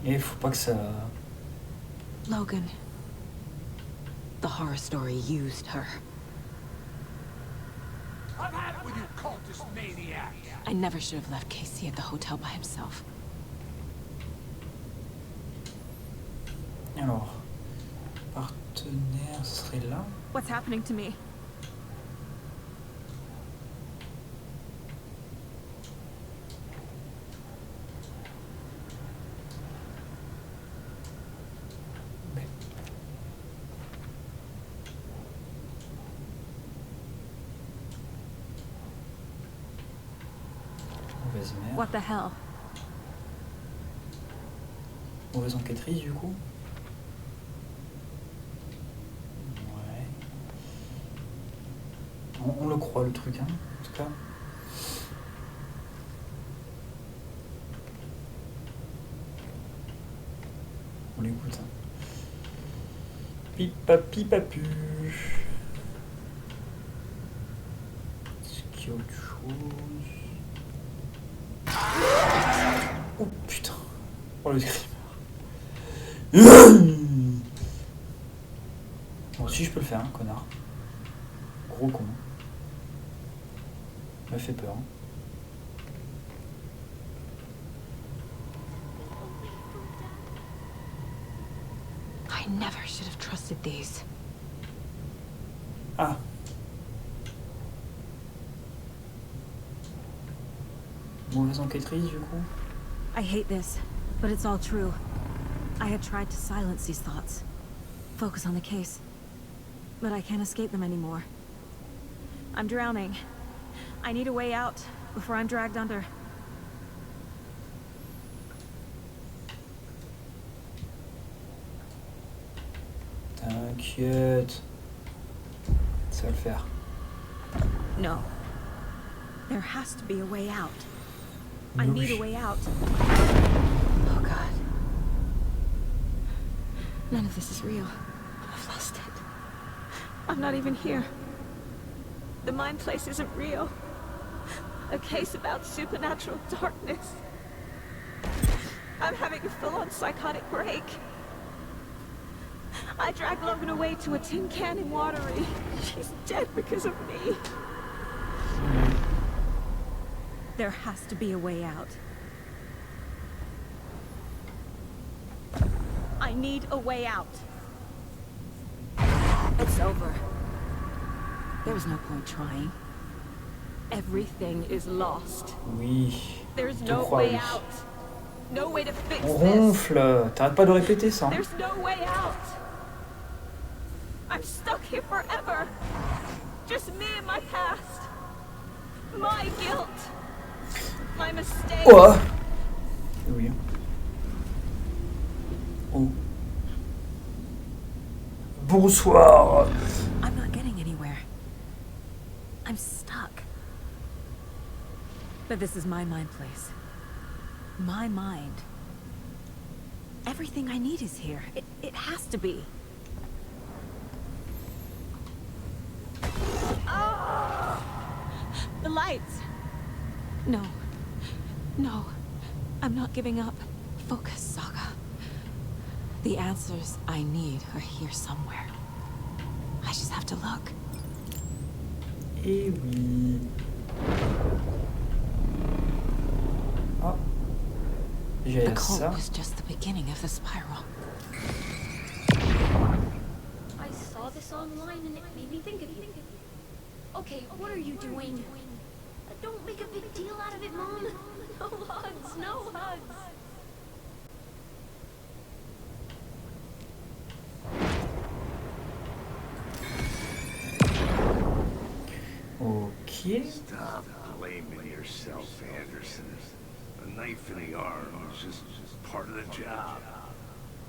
Et faut pas que ça... Logan. The horror story used her. I've had it with you cultist maniacs. I never should have left Casey at the hotel by himself. Alors... Partenaire, ce serait là. What's happening to me? Mauvaise mère. What the hell? Mauvaise enquêtrice, du coup. Ouais. On le croit, le truc, hein, en tout cas. On l'écoute, hein. Pipapu. Est-ce qu'il y a autre chose? Oh putain. Oh le screamer. Bon, si je peux le faire, hein, connard. Gros con. Il m'a fait peur. Hein. I never should have trusted these. Ah. Mauvaise enquêtrice, du coup. I hate this, but it's all true. I had tried to silence these thoughts. Focus on the case. But I can't escape them anymore. I'm drowning. I need a way out before I'm dragged under. T'inquiète. Ça va le faire. No. There has to be a way out. I need a way out. Oh God. None of this is real. I've lost it. I'm not even here. The mind place isn't real. A case about supernatural darkness. I'm having a full-on psychotic break. I dragged Logan away to a tin can in Watery. She's dead because of me. There has to be a way out. I need a way out. It's over. There's no point trying. Everything is lost. Oui. There's no way out. No way to fix On this. ronfle. T'arrêtes pas de répéter ça. Hein. There's no way out. I'm stuck here forever. Just me and my past. My guilt. My mistake. Oh. Oui. Oh. Bonsoir. I'm not getting anywhere. But this is my mind place. My mind. Everything I need is here. It has to be. Oh! The lights! No. No. I'm not giving up. Focus, Saga. The answers I need are here somewhere. I just have to look. Eh oui. Oh. J'ai The cult ça. was just the beginning of the spiral. I saw this online and it made me think of you. Okay, what are you doing? Don't make a big deal out of it, Mom. No hugs, no hugs. Ok. Stop blaming yourself, Anderson. A knife in the arm is just part of the job.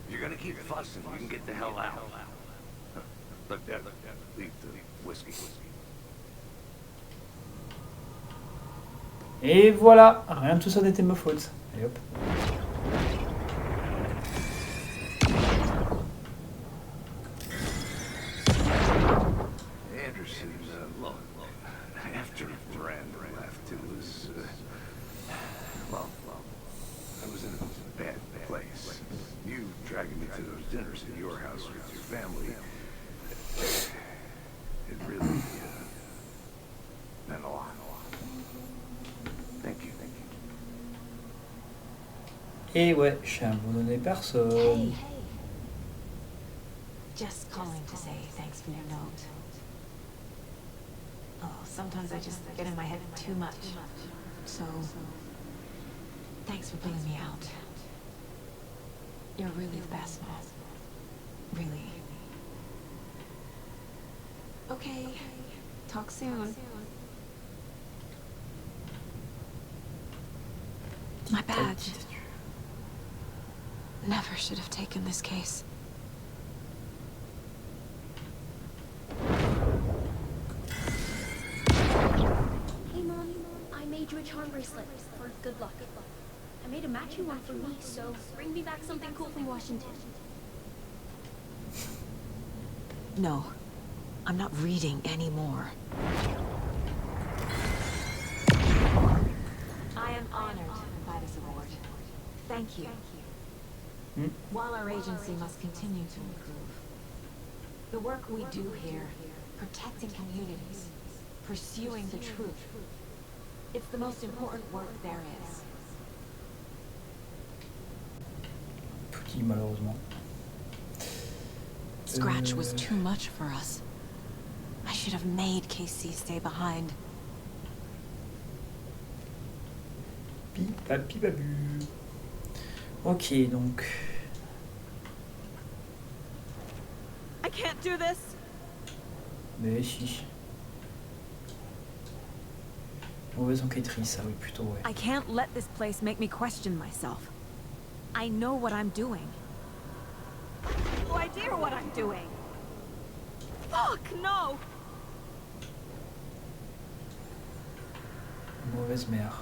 If you're gonna keep fussing, you can get the hell out. Look, leave the whiskey. Et voilà, rien de tout ça n'était ma faute. Allez hop. Anderson, look, after Brandon left, it was, well, I was in a bad place. You dragging me to those dinners at your house with your family, it really meant a lot. Thank you. Et ouais, j'ai abandonné personne. Hey. Just calling to say thanks for your note. Oh, sometimes I just get in my head too much. So, thanks for pulling me out. You're really the best, Mom. Really. Okay. Talk soon. My badge. Never should have taken this case. Hey, Mom, I made you a charm bracelet for good luck. I made a matching one for me, so bring me back something cool from Washington. No, I'm not reading anymore. I am honored by this award. Thank you. While our agency must continue to improve, the work we do here, protecting communities, pursuing the truth, it's the most important work there is. Petit, malheureusement. Scratch was too much for us. I should have made KC stay behind. Pipapipabu. Ok, donc. I can't do this. Mais si. Mauvaise enquêtrice, ah oui, plutôt, ouais. I can't let this place make me question myself. I know what I'm doing. No idea what I'm doing. Fuck, no! Mauvaise mère.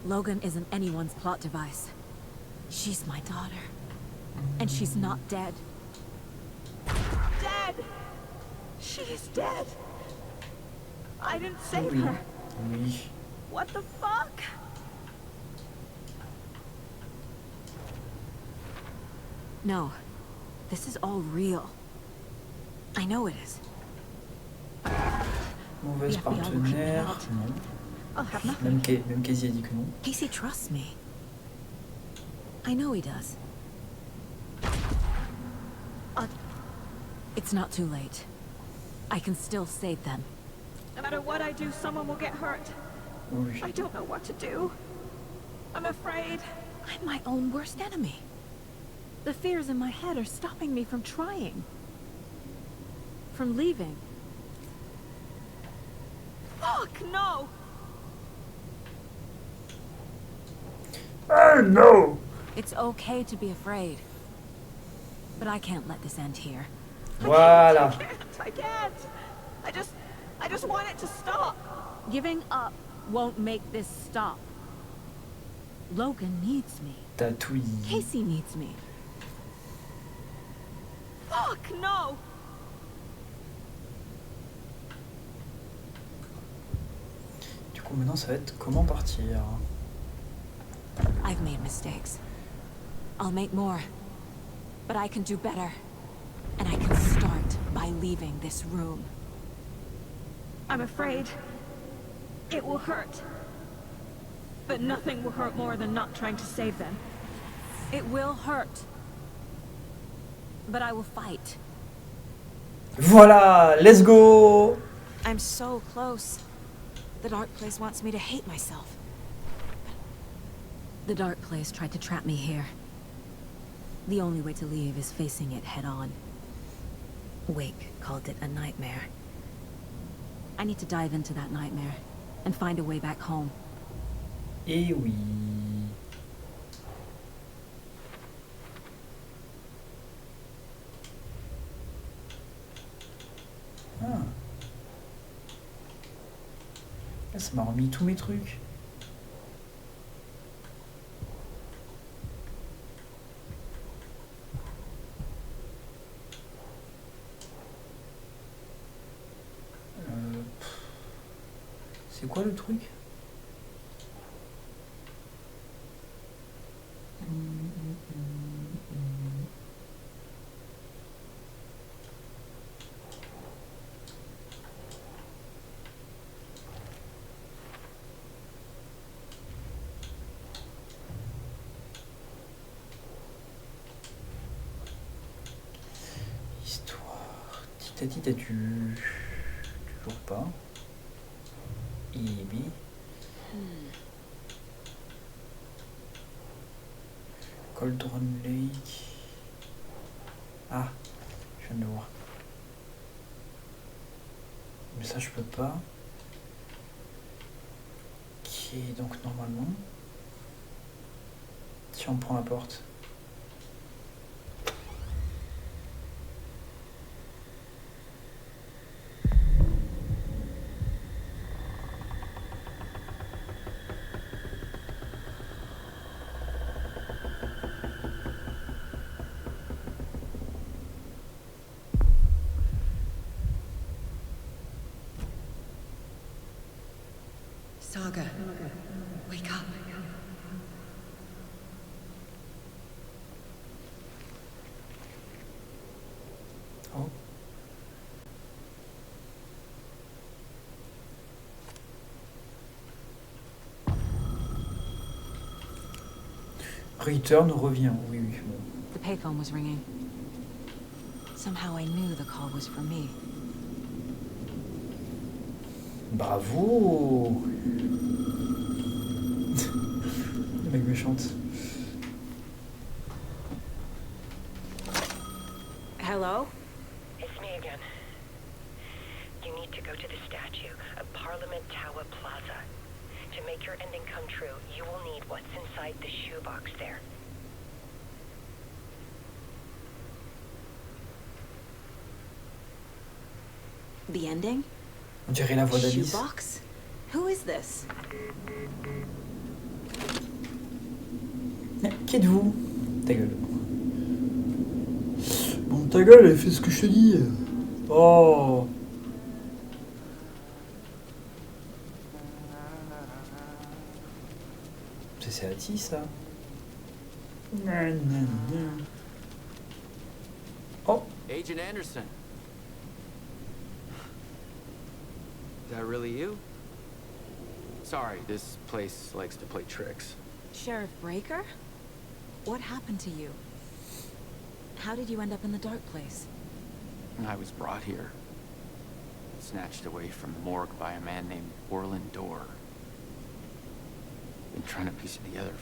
Logan isn't anyone's plot device. She's my daughter. And she's not dead. Dead! She is dead! I didn't save her. Oui. What the fuck? No. This is all real. I know it is. Mauvaise Yeah, partenaire, non. I'll have nothing. Même Casey a dit que non. Casey trusts me. I know he does. It's not too late. I can still save them. No matter what I do, someone will get hurt. Oui. I don't know what to do. I'm afraid. I'm my own worst enemy. The fears in my head are stopping me from trying. From leaving. Fuck, no! Oh no! It's okay to be afraid. But I can't let this end here. Voilà. I can't. I just want it to stop. Giving up won't make this stop. Logan needs me. Tatouille. Casey needs me. Fuck no! Du coup, maintenant, ça va être comment partir. I've made mistakes. I'll make more. But I can do better. And I can start by leaving this room. I'm afraid it will hurt. But nothing will hurt more than not trying to save them. It will hurt. But I will fight. Voilà, let's go. I'm so close. The dark place wants me to hate myself. The dark place tried to trap me here. The only way to leave is facing it head on. Wake called it a nightmare. I need to dive into that nightmare and find a way back home. Eh oui. Ah. Là, ça m'a remis tous mes trucs. C'est quoi le truc? Histoire. Titati tatu. Toujours pas. Ibi. Cauldron Lake. Ah, je viens de le voir. Mais ça, je peux pas. Ok, donc normalement, si on prend la porte. Saga, wake up. Oh. Return revient, oui, oui. The payphone was ringing. Somehow I knew the call was for me. Bravo. Le mec me chante. Hello? It's me again. You need to go to the statue of Parliament Tower Plaza. To make your ending come true, you will need what's inside the shoebox there. The ending? On dirait la voix d'Alice. Shoebox? Who is this? Qui êtes-vous? Ta gueule. Bon, ta gueule, elle fait ce que je te dis. Oh. C'est Ati, ça. Oh. Agent Anderson. Is that really you? Sorry, this place likes to play tricks. Sheriff Breaker? What happened to you? How did you end up in the dark place? I was brought here. Snatched away from the morgue by a man named Orland Dorr. Been trying to piece it together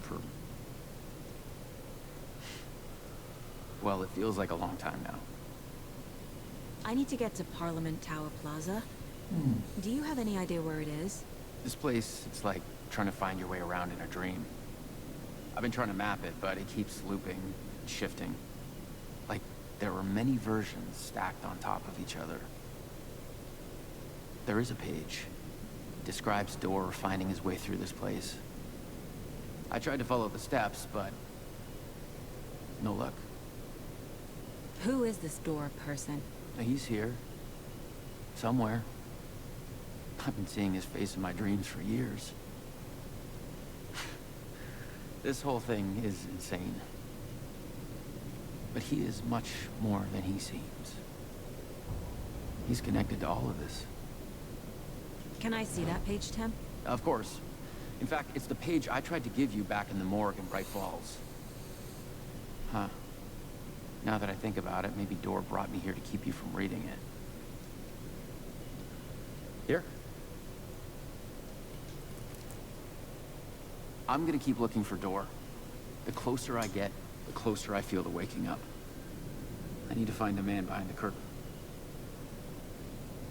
for... well, it feels like a long time now. I need to get to Parliament Tower Plaza. Do you have any idea where it is? This place, it's like trying to find your way around in a dream. I've been trying to map it, but it keeps looping, shifting. Like there were many versions stacked on top of each other. There is a page describes Door finding his way through this place. I tried to follow the steps, but no luck. Who is this Door person? He's here. Somewhere. I've been seeing his face in my dreams for years. This whole thing is insane. But he is much more than he seems. He's connected to all of this. Can I see that page, Tim? Of course. In fact, it's the page I tried to give you back in the morgue in Bright Falls. Huh. Now that I think about it, maybe Door brought me here to keep you from reading it. Here. I'm gonna keep looking for Door. The closer I get, the closer I feel to waking up. I need to find the man behind the curtain.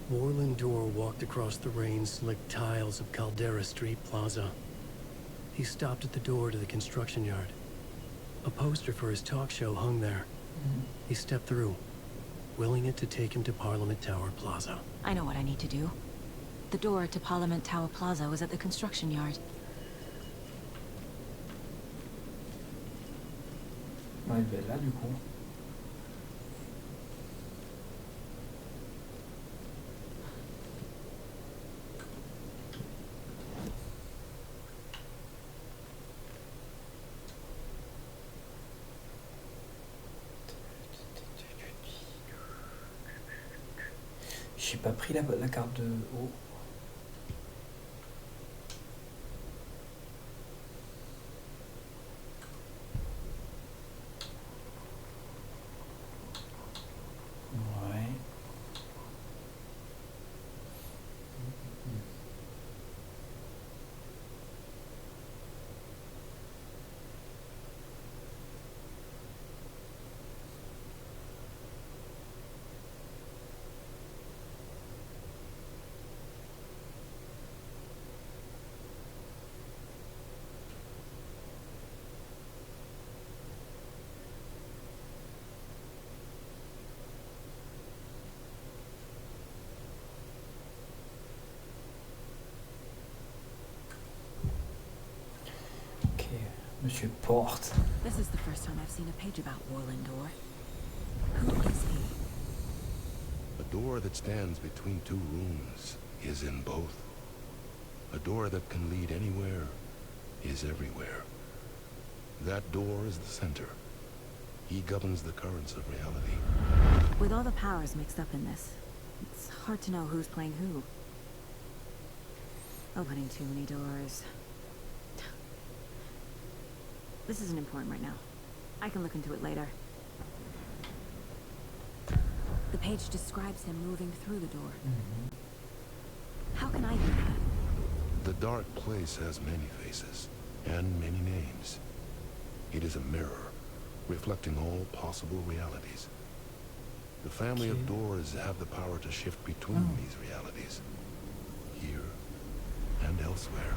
Warland Door walked across the rain-slicked tiles of Caldera Street Plaza. He stopped at the door to the construction yard. A poster for his talk show hung there. He stepped through, willing it to take him to Parliament Tower Plaza. I know what I need to do. The door to Parliament Tower Plaza was at the construction yard. Ouais, il devait être là du coup. J'ai pas pris la carte de haut. Monsieur Porte. This is the first time I've seen a page about Warland Door. Who is he? A door that stands between two rooms is in both. A door that can lead anywhere is everywhere. That door is the center. He governs the currents of reality. With all the powers mixed up in this, it's hard to know who's playing who. Opening too many doors. This isn't important right now. I can look into it later. The page describes him moving through the door. How can I do that? The dark place has many faces and many names. It is a mirror, reflecting all possible realities. The family of doors have the power to shift between these realities, here and elsewhere.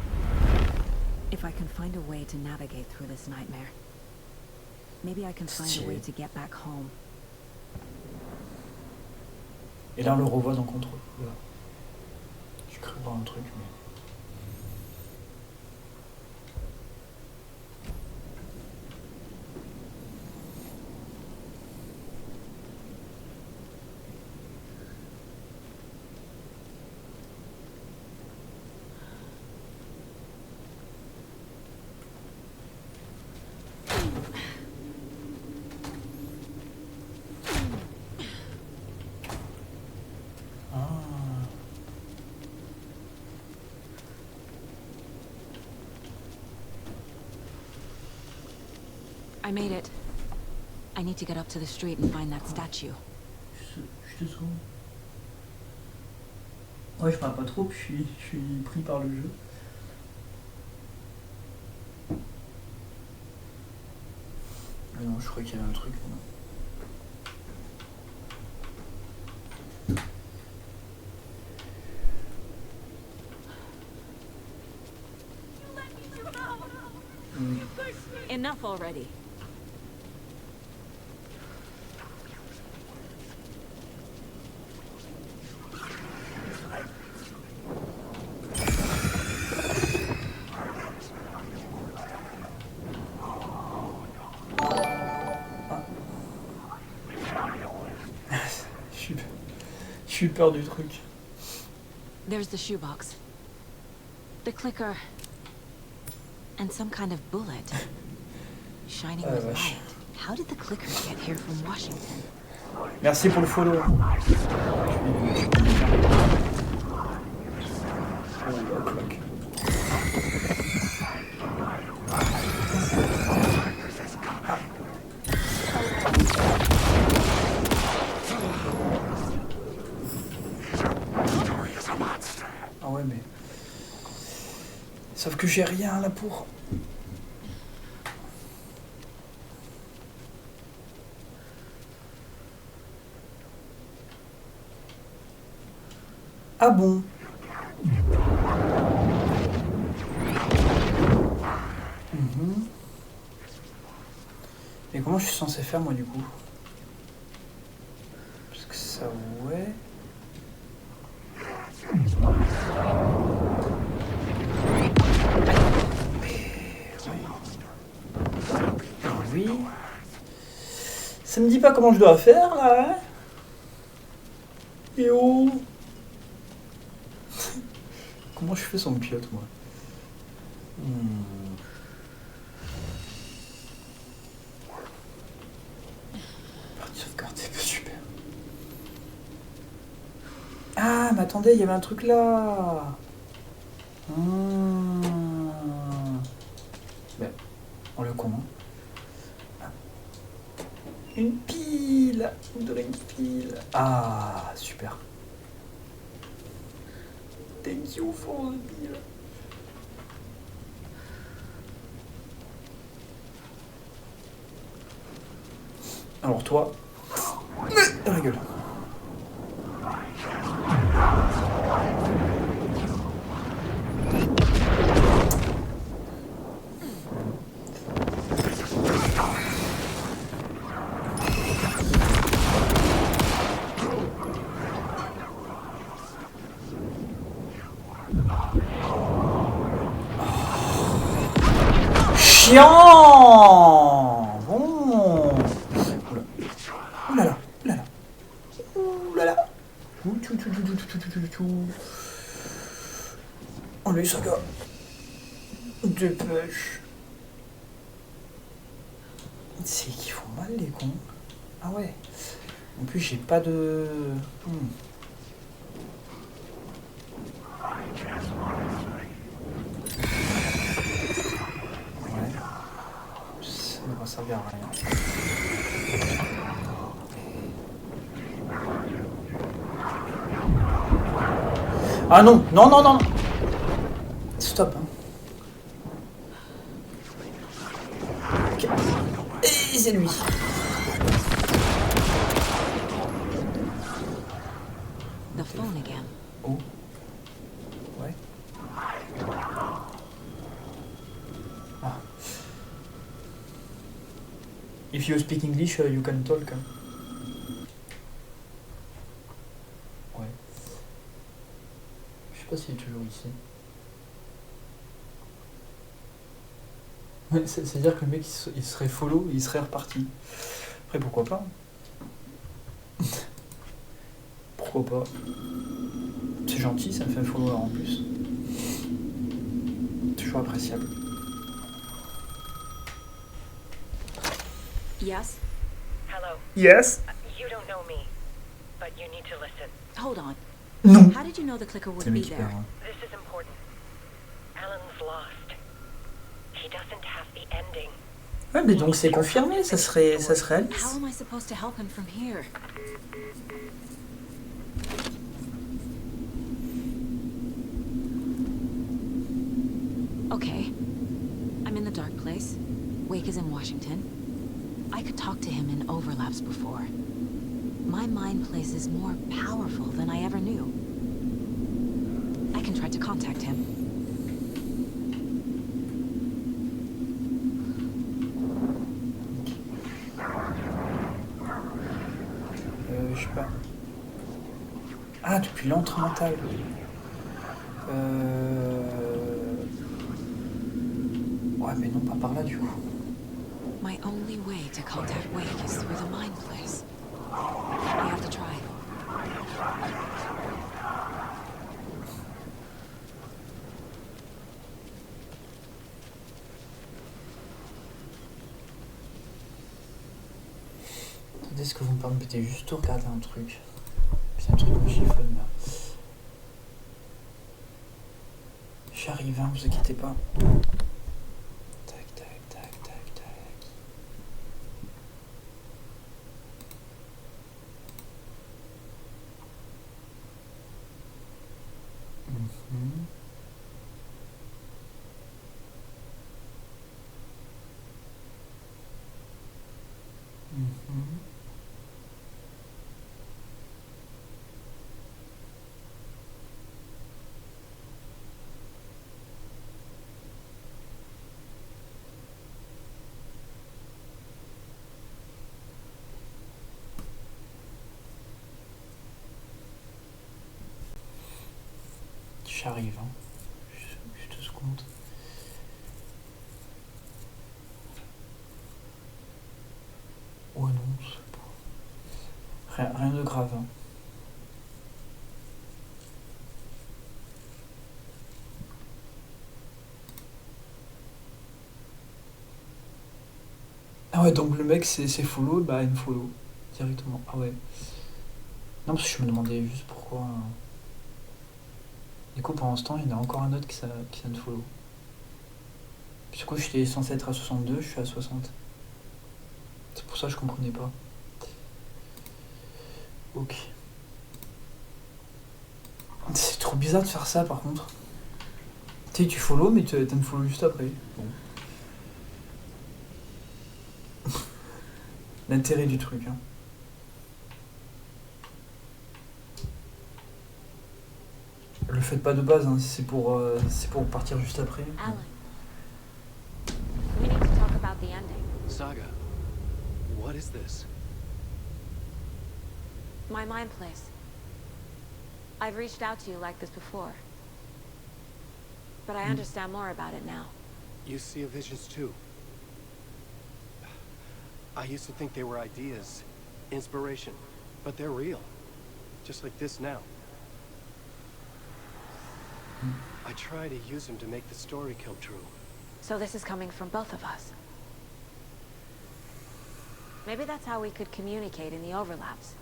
If I can find a way to navigate through this nightmare, maybe I can find a way to get back home. Et là on le revoit dans Contrôle. Là. Je cru voir un truc mais... I made it. I need to get up to the street and find that statue. Juste 2 secondes. Ouais, je parle pas trop, puis je suis pris par le jeu. Ah non, je crois qu'il y avait un truc. Non. Enough already. J'ai eu peur du truc. There's the shoebox. The clicker. And some kind of bullet. Shining with light. How did the clicker get here from Washington? Merci pour le follow. Ah ouais mais... Sauf que j'ai rien là pour... Ah bon? Et comment je suis censé faire moi du coup? Parce que ça ouais. Oui. Ça me dit pas comment je dois faire là, hein? Et oh. Comment je fais son piote moi? Partie sauvegarde, c'est pas super. Ah mais attendez, il y avait un truc là. Ben, on le comment? Une pile. On dirait une pile. Ah super. Thank you for the pile. Alors toi, dans la gueule. Chiant. Bon. Oula là, oula là, oula là. Oh lui ça gars. Dépêche. C'est qu'ils font mal les cons. Ah ouais. En plus j'ai pas de... Ça ne va servir à rien. Ah non, non, non, non. Stop. Hein. Okay. Et c'est lui. The phone again. Oh. Ouais. Ah. If you speak English, you can talk. Ouais. Je sais pas s'il est toujours ici. Ouais, c'est-à-dire que le mec il serait follow, il serait reparti. Après pourquoi pas? Pourquoi pas? C'est gentil, ça me fait un follower en plus. Toujours appréciable. Yes? Hello. Yes? You don't know me, but you need to listen. Hold on. Non. How did you know the clicker would be there? This is important. Alan's lost. He doesn't have the ending. Ouais, mais donc c'est confirmé, ça serait Alice. How am I supposed to help him from here? Okay. I'm in the dark place. Wake is in Washington. I could talk to him in overlaps before. My mind place is more powerful than I ever knew. I can try to contact him. Je sais pas. Ah, depuis l'antre mental. Ouais, mais non, pas par là du coup. My only way to contact Wake is through the mind place. I have to try. est-ce que vous me permettez juste de regarder un truc? C'est un truc que chiffonne là. J'arrive, hein, vous inquiétez pas. Tac, tac, tac, tac, tac. Mhm. Mhm. J'arrive, hein. Juste 2 secondes. Oh non, c'est pas... Rien de grave, hein. Ah ouais, donc le mec c'est follow, bah il me follow directement. Ah ouais. Non, parce que je me demandais juste pourquoi. Du coup, pendant ce temps, il y en a encore un autre qui vient de follow. Puis du coup, j'étais censé être à 62, je suis à 60. C'est pour ça que je comprenais pas. Ok. C'est trop bizarre de faire ça par contre. Tu sais, tu follow, mais tu follow juste après. Bon. L'intérêt du truc, hein. Le faites pas de base, hein, c'est pour partir juste après. Alan, we need to talk about the ending. Saga, what is this? My mind place. I've reached out to you like this before. But I understand more about it now. You see visions too. I used to think they were ideas, inspiration, but they're real. Just like this now. I try to use them to make the story come true. So this is coming from both of us. Maybe that's how we could communicate in the overlaps.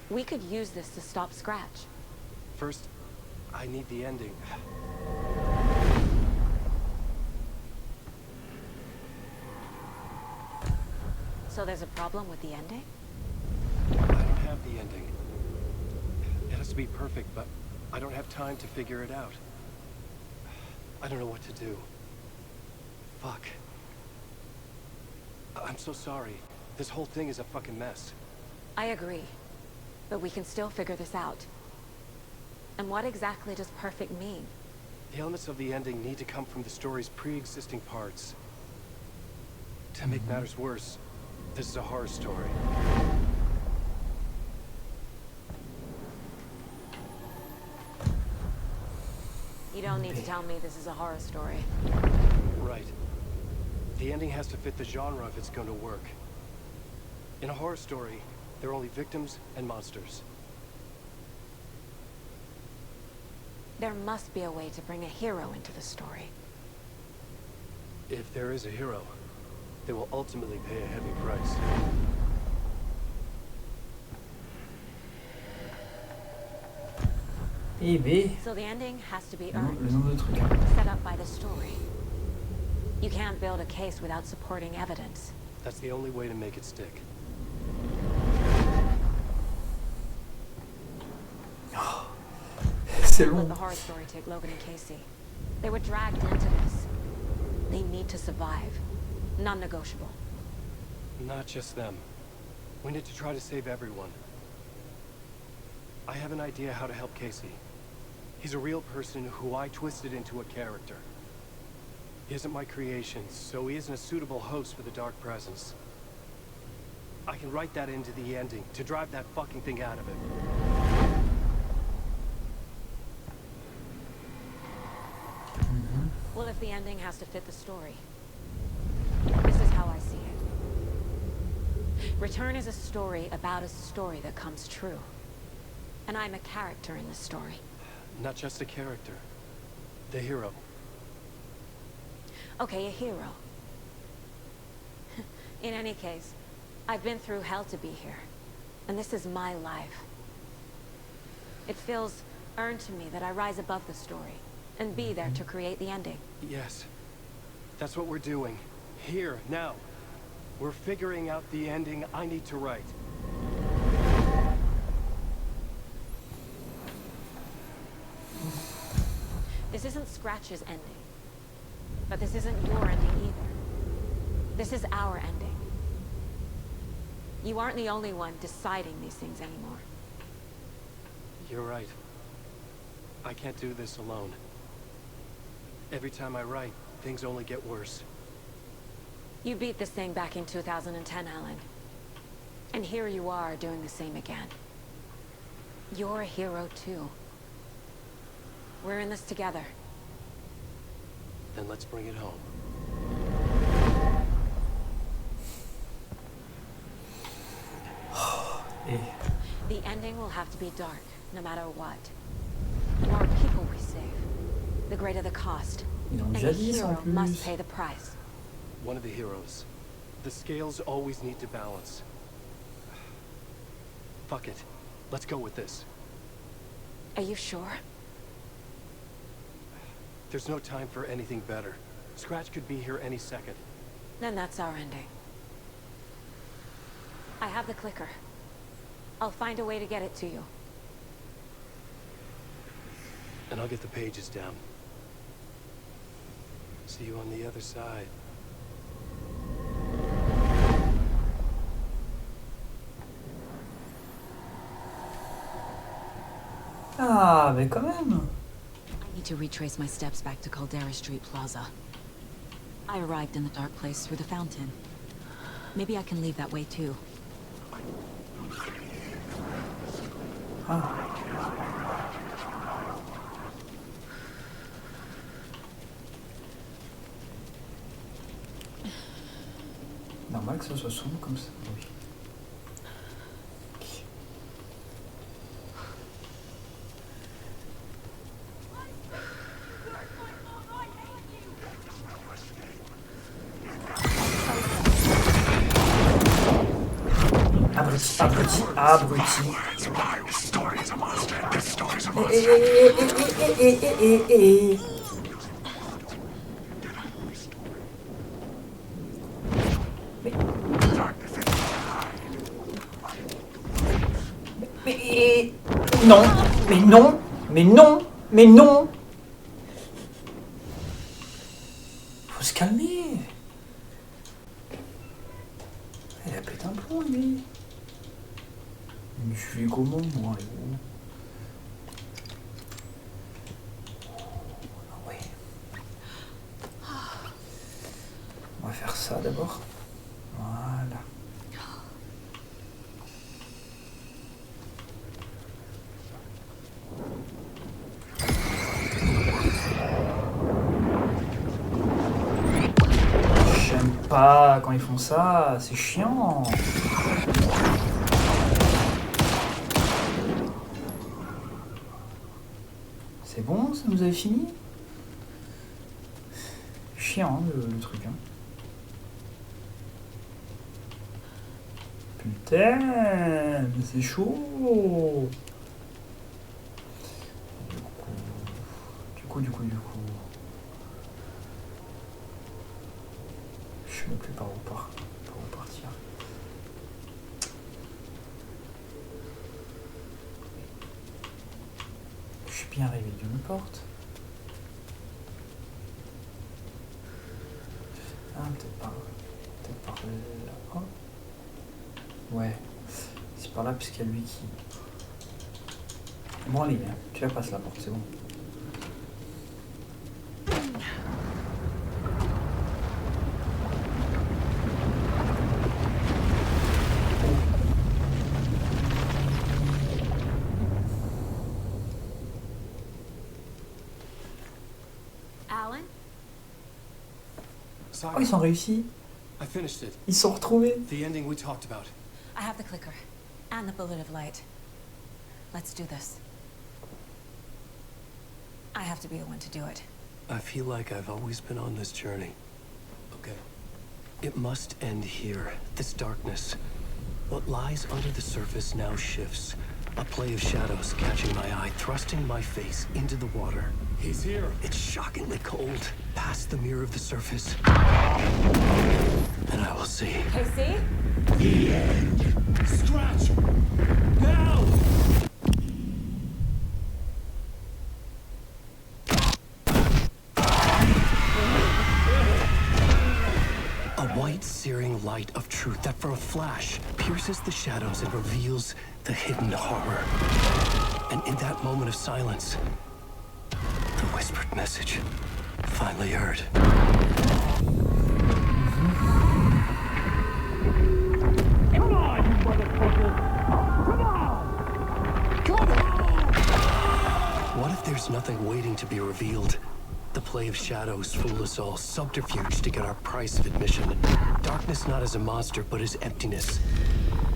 We could use this to stop Scratch. First, I need the ending. So there's a problem with the ending? I don't have the ending. It has to be perfect, but I don't have time to figure it out. I don't know what to do. Fuck. I'm so sorry. This whole thing is a fucking mess. I agree. But we can still figure this out. And what exactly does perfect mean? The elements of the ending need to come from the story's pre-existing parts. To make matters worse, this is a horror story. You don't need to tell me this is a horror story. Right. The ending has to fit the genre if it's going to work. In a horror story, there are only victims and monsters. There must be a way to bring a hero into the story. If there is a hero, they will ultimately pay a heavy price. Eh ben... So the ending has to be Le earned, nombre de trucs, hein. set up by the story. You can't build a case without supporting evidence. That's the only way to make it stick. C'est Let long. the horror story take Logan and Casey. They were dragged into this. They need to survive. Non-negotiable. Not just them. We need to try to save everyone. I have an idea how to help Casey. He's a real person who I twisted into a character. He isn't my creation, so he isn't a suitable host for the Dark Presence. I can write that into the ending to drive that fucking thing out of it. Well, if the ending has to fit the story, this is how I see it. Return is a story about a story that comes true. And I'm a character in this story. Not just a character. The hero. Okay, a hero. In any case, I've been through hell to be here, and this is my life. It feels earned to me that I rise above the story, and be there to create the ending. Yes. That's what we're doing. Here, now. We're figuring out the ending I need to write. This isn't Scratch's ending. But this isn't your ending either. This is our ending. You aren't the only one deciding these things anymore. You're right. I can't do this alone. Every time I write, things only get worse. You beat this thing back in 2010, Alan. And here you are doing the same again. You're a hero too. We're in this together. Then let's bring it home. The ending will have to be dark, no matter what. The more people we save, the greater the cost. And the hero must pay the price. One of the heroes. The scales always need to balance. Fuck it. Let's go with this. Are you sure? There's no time for anything better. Scratch could be here any second. Then that's our ending. I have the clicker. I'll find a way to get it to you. And I'll get the pages down. See you on the other side. Ah, mais quand même. I need to retrace my steps back to Caldera Street Plaza. I arrived in the dark place through the fountain. Maybe I can leave that way too. Ah. Normal que ça soit sombre comme ça. Oui. Abruti. Non, mais non, mais non, mais non. Faut se calmer. Elle a pété un plomb, lui. Je suis comment, moi, ouais. On va faire ça d'abord. Voilà. J'aime pas quand ils font ça, c'est chiant. C'est bon, ça nous avait fini? Chiant le truc. Hein. Putain, mais c'est chaud. Du coup. Je sais même plus par où partir. Je suis bien arrivé d'une porte. Ah, peut-être par là. Ouais, c'est par là puisqu'il y a lui qui... Bon allez, hein. Tu la passes la porte, c'est bon. Alan? Oh, ils sont réussis. I finished it. Ils sont retrouvés. The ending we talked about. I have the clicker and the bullet of light. Let's do this. I have to be the one to do it. I feel like I've always been on this journey. Okay. It must end here. This darkness. What lies under the surface now shifts. A play of shadows catching my eye, thrusting my face into the water. He's here. It's shockingly cold, past the mirror of the surface. And I will see. Hey, see? The end. Scratch! Now! A white, searing light of truth that for a flash pierces the shadows and reveals the hidden horror. And in that moment of silence, the whispered message finally heard. Come on, you motherfucker! Come on! Come on! What if there's nothing waiting to be revealed? The play of shadows fool us all, subterfuge to get our price of admission. Darkness not as a monster, but as emptiness.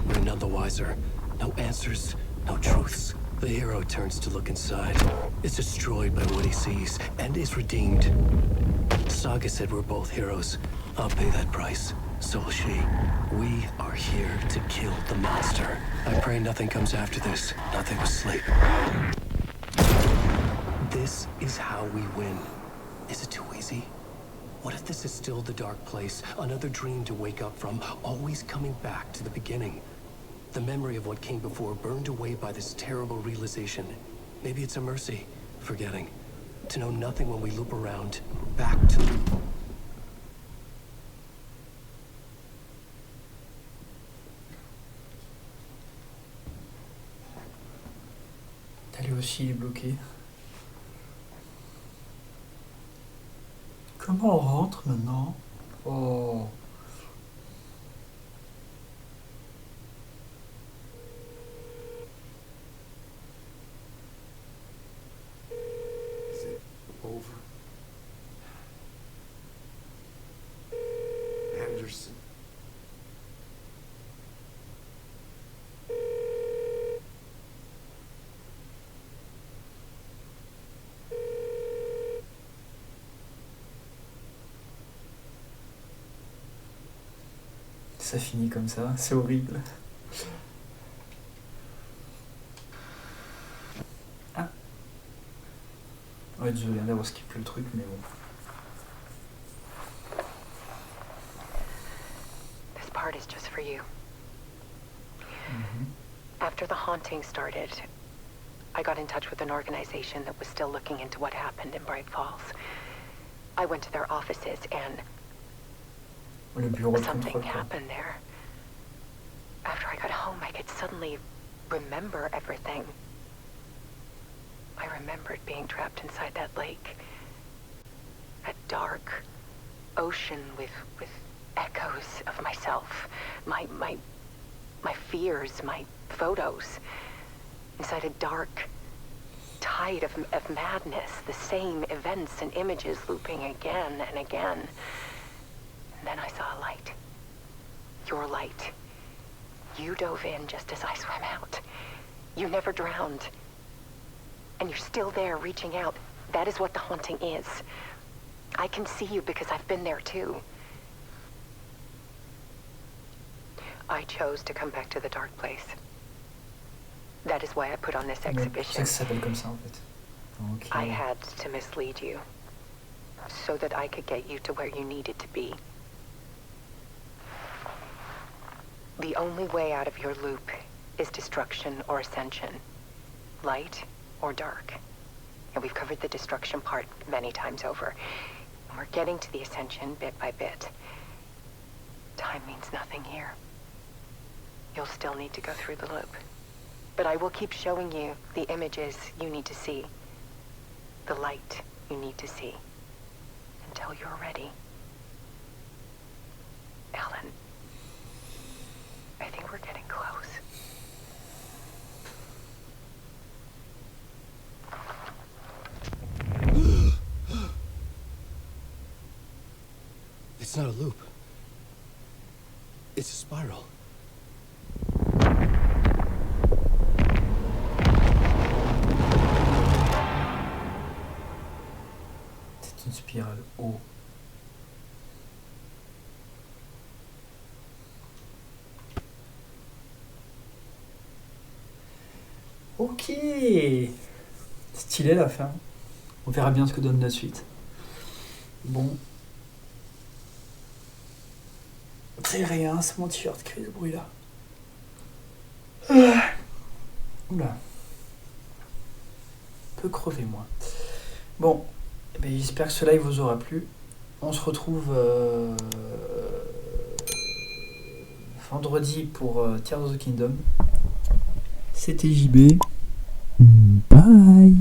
We're none the wiser. No answers, no truths. The hero turns to look inside. Is destroyed by what he sees, and is redeemed. Saga said we're both heroes. I'll pay that price. So will she. We are here to kill the monster. I pray nothing comes after this. Nothing but sleep. This is how we win. Is it too easy? What if this is still the dark place? Another dream to wake up from, always coming back to the beginning. The memory of what came before burned away by this terrible realization. Maybe it's a mercy, forgetting. To know nothing when we loop around, back to... T'as lui aussi, il est bloqué. Comment on rentre maintenant? Oh. Is it over? Anderson. Ça finit comme ça, c'est horrible. Ah. Ouais, désolé d'avoir skippé le truc, mais bon. This part is just for you. After the haunting started, I got in touch with an organization that was still looking into what happened in Bright Falls. I went to their offices and Le bureau de something contrôle, quoi. happened there. After I got home, I could suddenly remember everything. I remembered being trapped inside that lake. A dark ocean with echoes of myself. My fears, my photos. Inside a dark tide of madness. The same events and images looping again and again. And then I saw a light. Your light. You dove in just as I swam out. You never drowned. And you're still there reaching out. That is what the haunting is. I can see you because I've been there too. I chose to come back to the dark place. That is why I put on this C'est pour ça exhibition. que ça s'appelle comme ça en fait. Ok. I had to mislead you. So that I could get you to where you needed to be. The only way out of your loop is destruction or ascension. Light or dark. And we've covered the destruction part many times over. And we're getting to the ascension bit by bit. Time means nothing here. You'll still need to go through the loop. But I will keep showing you the images you need to see. The light you need to see. Until you're ready. Alan. I think we're getting close. It's not a loop. It's a spiral. C'est une spirale haut. Ok. Stylé la fin. On verra bien ce que donne la suite. Bon. C'est rien, c'est mon t-shirt qui fait ce bruit là. Oula. Un peu crevé moi. Bon. Eh ben, j'espère que ce live vous aura plu. On se retrouve vendredi pour Tears of the Kingdom. C'était JB. Bye.